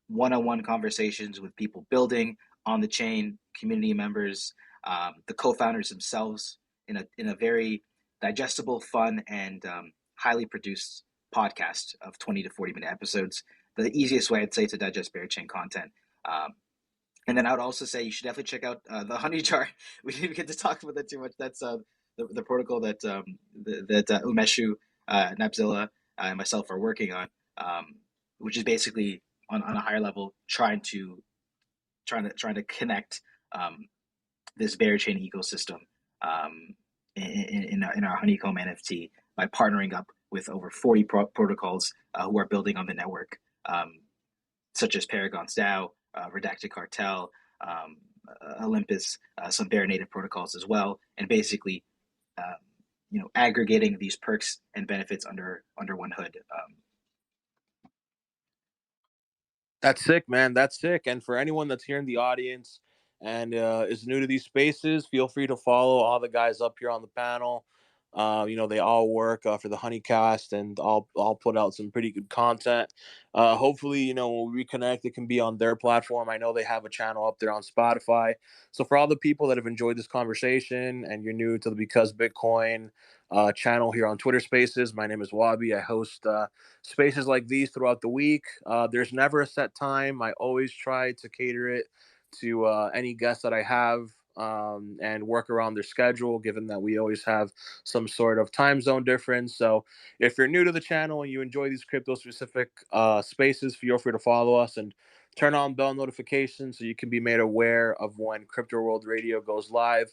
G: one-on-one conversations with people building on the chain, community members, the co-founders themselves, in a very digestible, fun, and highly produced podcast of 20 to 40-minute episodes. The easiest way I'd say to digest Berachain content. And then I would also say you should definitely check out the Honey Jar. We didn't get to talk about that too much. That's the protocol that Umeshu, Napzilla, and myself are working on. which is basically on a higher level trying to connect this Berachain ecosystem in our Honeycomb NFT by partnering up with over 40 protocols who are building on the network, such as Paragon's DAO, Redacted Cartel, Olympus, some Bear native protocols as well, and basically, aggregating these perks and benefits under one hood.
A: That's sick, man. That's sick. And for anyone that's here in the audience and is new to these spaces, feel free to follow all the guys up here on the panel. They all work for the Honeycast, and I'll put out some pretty good content. Hopefully, when we reconnect, it can be on their platform. I know they have a channel up there on Spotify. So for all the people that have enjoyed this conversation and you're new to the Because Bitcoin channel here on Twitter Spaces, my name is Wabi. I host spaces like these throughout the week. There's never a set time. I always try to cater it to any guests that I have and work around their schedule, given that we always have some sort of time zone difference. So if you're new to the channel and you enjoy these crypto specific spaces, feel free to follow us and turn on bell notifications so you can be made aware of when Crypto World Radio goes live,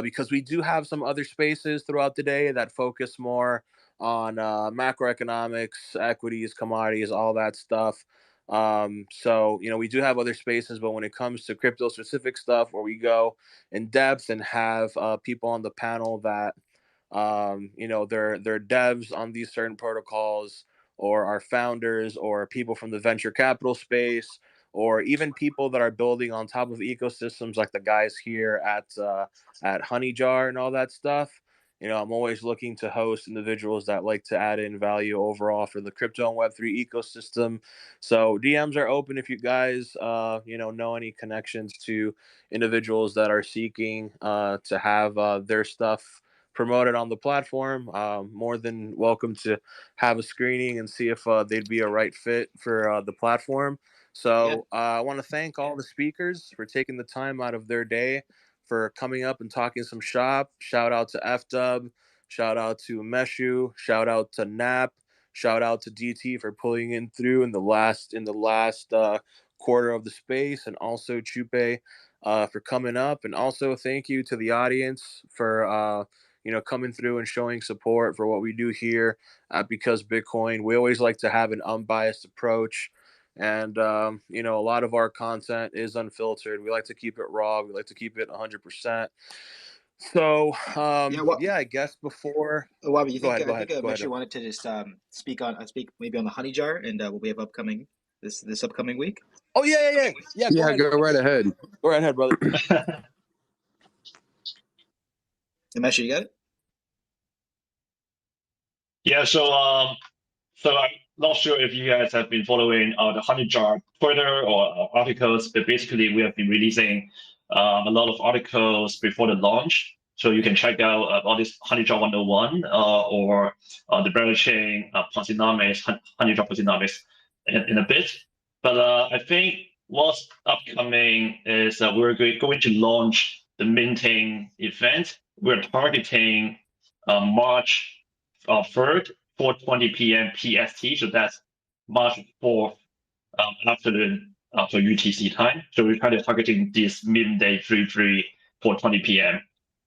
A: because we do have some other spaces throughout the day that focus more on macroeconomics, equities, commodities, all that stuff. So we do have other spaces, but when it comes to crypto specific stuff where we go in depth and have people on the panel that they're devs on these certain protocols, or are founders, or people from the venture capital space, or even people that are building on top of ecosystems like the guys here at Honeyjar and all that stuff. I'm always looking to host individuals that like to add in value overall for the crypto and Web3 ecosystem. So DMs are open if you guys, know any connections to individuals that are seeking to have their stuff promoted on the platform. More than welcome to have a screening and see if they'd be a right fit for the platform. So I want to thank all the speakers for taking the time out of their day for coming up and talking some shop. Shout out to FDub, shout out to Meshu, shout out to Nap, shout out to DT for pulling in through in the last quarter of the space, and also Chupe for coming up. And also thank you to the audience for coming through and showing support for what we do here at Because Bitcoin. We always like to have an unbiased approach. And, a lot of our content is unfiltered. We like to keep it raw. We like to keep it 100%. So, I guess before.
G: Wabi, you
A: Go
G: think
A: ahead.
G: I think Macho wanted to just speak maybe on the honey jar and what we have upcoming this upcoming week.
A: Oh yeah.
F: Go right ahead.
A: Go right ahead, brother.
G: Macho, you got it?
C: Yeah, so I'm not sure if you guys have been following the Honey Jar Twitter or articles, but basically we have been releasing a lot of articles before the launch. So you can check out all this Honey Jar 101 or the Berachain Platinomics, Honey Jar Platinomics in a bit. But I think what's upcoming is we're going to launch the minting event. We're targeting March 3rd, 4:20 p.m. PST. So that's March 4th afternoon for UTC time. So we're kind of targeting this midday 4:20 p.m.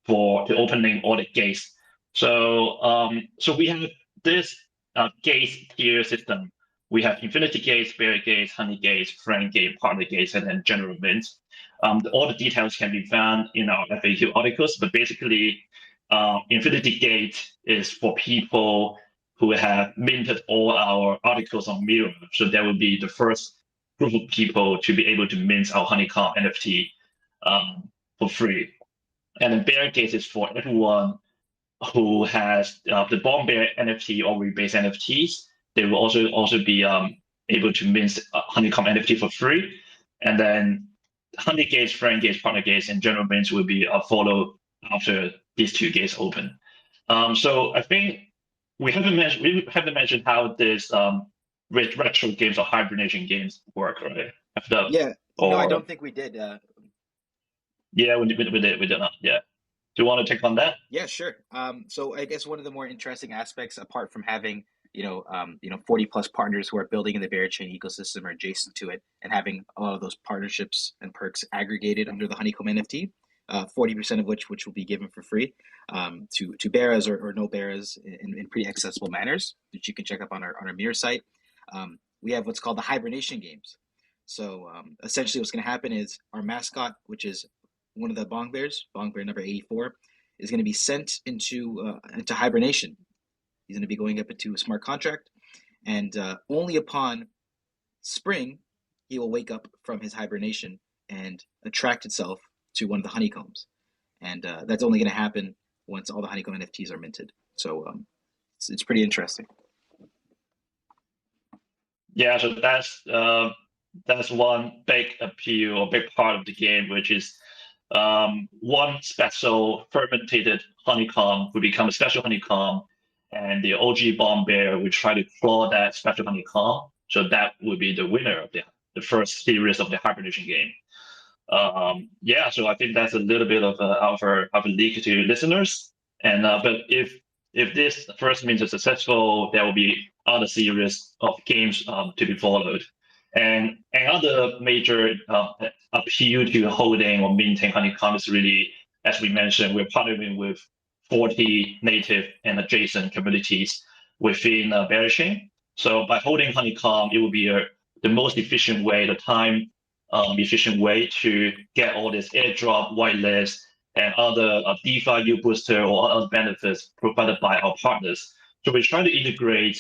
C: for the opening all the gates. So we have this gate tier system. We have Infinity Gates, Bear Gates, Honey Gates, Friend Gate, Partner Gates, and then General Mint. All the details can be found in our FAQ articles, but basically Infinity Gate is for people who have minted all our articles on Mirror. So that would be the first group of people to be able to mint our Honeycomb NFT for free. And then Bear Gate is for everyone who has the Bomb Bear NFT or rebase NFTs. They will also be able to mint Honeycomb NFT for free. And then Honey Gates, Friend Gates, Partner Gates, and General Mints will be followed after these two gates open. So I think we haven't mentioned how this retro games or hibernation games work, right?
G: I don't think we did.
C: Yeah, we did not. Yeah. Do you want to take on that?
G: Yeah, sure. So I guess one of the more interesting aspects, apart from having 40 plus partners who are building in the Berachain ecosystem or adjacent to it, and having a lot of those partnerships and perks aggregated under the Honeycomb NFT. 40% of which will be given for free to bearers or no bearers in pretty accessible manners, which you can check up on our Mirror site. We have what's called the hibernation games. So essentially what's going to happen is our mascot, which is one of the Bong Bears, Bong Bear number 84, is going to be sent into hibernation. He's going to be going up into a smart contract, and only upon spring, he will wake up from his hibernation and attract itself to one of the honeycombs. And that's only going to happen once all the honeycomb NFTs are minted. So it's pretty interesting.
C: Yeah, so that's one big appeal or big part of the game, which is one special fermented honeycomb will become a special honeycomb, and the OG bomb bear will try to claw that special honeycomb. So that would be the winner of the first series of the hibernation game. Yeah, so I think that's a little bit of a leak to listeners. And but if this first means is successful, there will be other series of games to be followed. And another major appeal to holding or minting honeycomb is really, as we mentioned, we're partnering with 40 native and adjacent communities within Berachain. So by holding honeycomb, it will be the most efficient way, the time efficient way to get all this airdrop, whitelist, and other DeFi yield booster or other benefits provided by our partners. So we're trying to integrate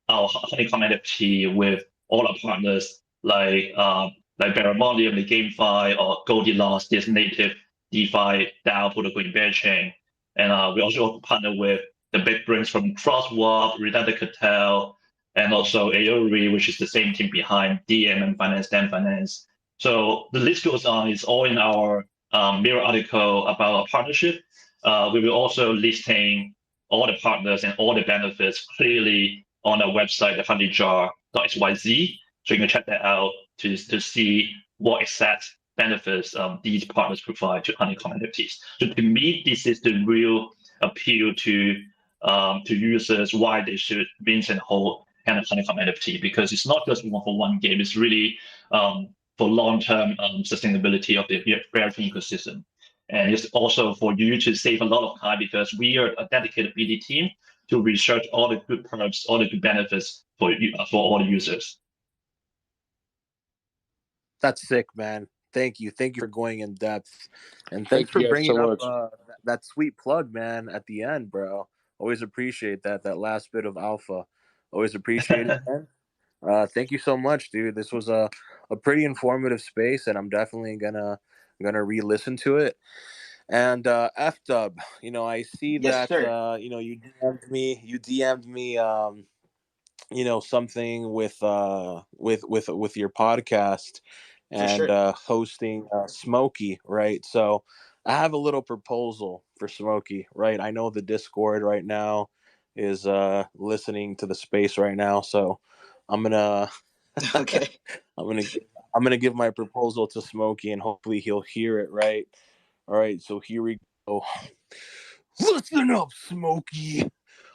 C: our honeycomb NFT with all our partners like Berachain, the GameFi, or Goldilocks, this native DeFi DAO protocol in Berachain. And we also partner with the big brands from Crosswalk, Redundant Cartel, and also Aori, which is the same team behind DM Finance, Dan Finance. So the list goes on. It's all in our Mirror article about our partnership. We will also listing all the partners and all the benefits clearly on our website, thehoneyjar.xyz. So you can check that out to see what exact benefits these partners provide to Honeycomb NFTs. So to me, this is the real appeal to users why they should mint and hold Honeycomb NFT, because it's not just for one game. It's really for long-term sustainability of the Berachain ecosystem. And it's also for you to save a lot of time, because we are a dedicated BD team to research all the good perks, all the good benefits for all the users.
A: That's sick, man. Thank you for going in depth, and
F: Thank
A: thanks for
F: you guys
A: bringing
F: so
A: up
F: much.
A: that sweet plug, man, at the end, bro. Always appreciate that last bit of alpha. Always appreciate it, man. Thank you so much, dude. This was a pretty informative space, and I'm definitely gonna re-listen to it. And F-Dub, I see
G: Yes,
A: that
G: sir.
A: you DM'd me something with your podcast
G: For
A: and
G: sure.
A: hosting Smokey, right? So I have a little proposal for Smokey, right? I know the Discord right now is listening to the space right now, so I'm gonna
G: Okay.
A: I'm gonna give my proposal to Smokey, and hopefully he'll hear it, right? All right, so here we go. Listen up, Smokey.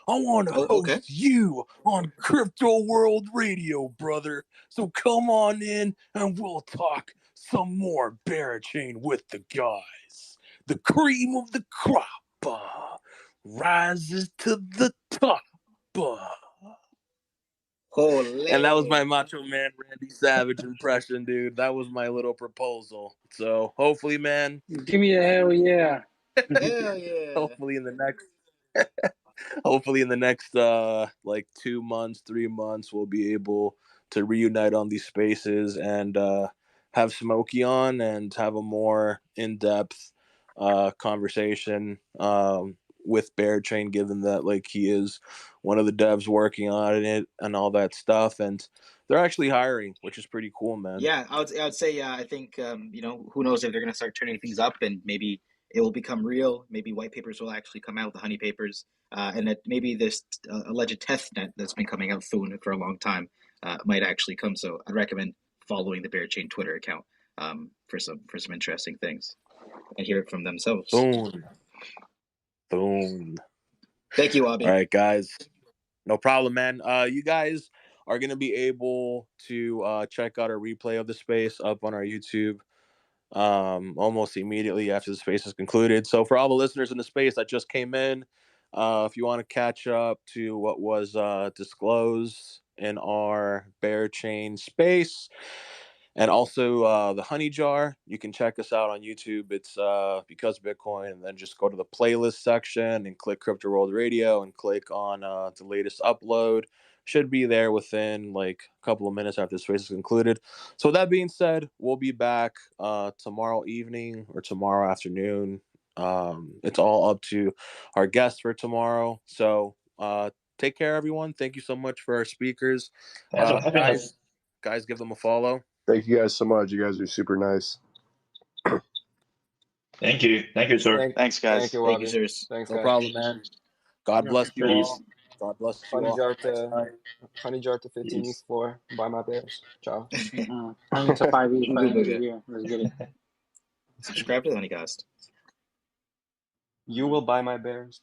A: I want to
G: Oh, okay.
A: host you on Crypto World Radio, brother. So come on in and we'll talk some more Berachain with the guys. The cream of the crop rises to the top. And that was my
G: Holy.
A: Macho Man Randy Savage impression, dude. That was my little proposal. So hopefully, man,
I: Give me a hell yeah.
G: Hell yeah.
A: hopefully in the next hopefully in the next like 2 months, 3 months, we'll be able to reunite on these spaces and have Smokey on and have a more in-depth conversation with Berachain, given that like he is one of the devs working on it and all that stuff, and they're actually hiring, which is pretty cool, man.
G: Yeah, I would say I think who knows if they're gonna start turning things up, and maybe it will become real. Maybe white papers will actually come out, the honey papers, and that maybe this alleged test net that's been coming out soon for a long time might actually come. So I'd recommend following the Berachain Twitter account for some interesting things and hear it from themselves.
A: Boom.
G: Thank you, Wabi.
A: All right, guys. No problem, man. You guys are going to be able to check out a replay of the space up on our YouTube almost immediately after the space is concluded. So for all the listeners in the space that just came in, if you want to catch up to what was disclosed in our Berachain space, and also the honey jar, you can check us out on YouTube. It's Because Bitcoin, and then just go to the playlist section and click Crypto World Radio and click on the latest upload. Should be there within like a couple of minutes after the space is concluded. So with that being said, we'll be back tomorrow evening or tomorrow afternoon. It's all up to our guests for tomorrow. So take care, everyone. Thank you so much for our speakers.
C: Thanks for having us.
A: Guys, give them a follow.
F: Thank you guys so much. You guys are super nice.
C: Thank you, sir.
D: Thanks, guys.
I: Thank you,
G: Thank you,
I: Wabi.
G: sirs.
I: Thanks,
A: No
I: guys.
A: problem, man. God bless you
C: Peace.
A: all. God bless you
J: Honey
A: all.
J: jar
A: Next time.
J: Honey jar to 15
C: Peace.
J: floor. Buy my bears. Ciao.
I: I need to 5e
G: Good,
I: finally
G: good.
I: here. Let's get it.
G: Subscribe to the Honeycast.
J: You will buy my bears.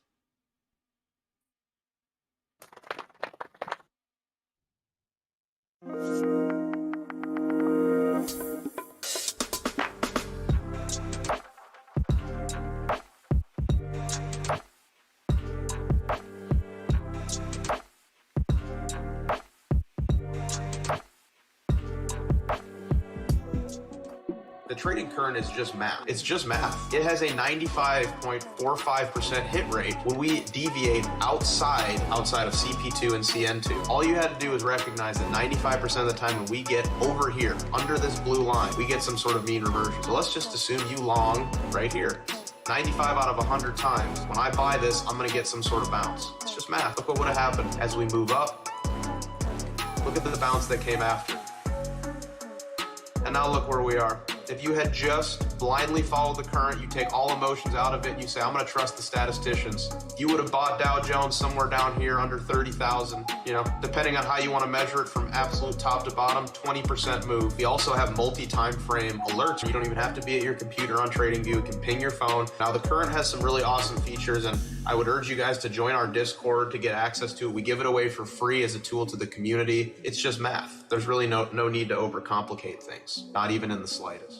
K: The trading current is just math. It's just math. It has a 95.45% hit rate when we deviate outside of CP2 and CN2. All you had to do is recognize that 95% of the time when we get over here, under this blue line, we get some sort of mean reversion. So let's just assume you long right here. 95 out of 100 times, when I buy this, I'm gonna get some sort of bounce. It's just math. Look what would have happened as we move up. Look at the bounce that came after. And now look where we are. If you had just blindly followed the current, you take all emotions out of it, and you say, I'm going to trust the statisticians. You would have bought Dow Jones somewhere down here under 30,000. You know, depending on how you want to measure it from absolute top to bottom, 20% move. We also have multi-time frame alerts. You don't even have to be at your computer on TradingView. You can ping your phone. Now, the current has some really awesome features, and I would urge you guys to join our Discord to get access to it. We give it away for free as a tool to the community. It's just math. There's really no need to overcomplicate things, not even in the slightest.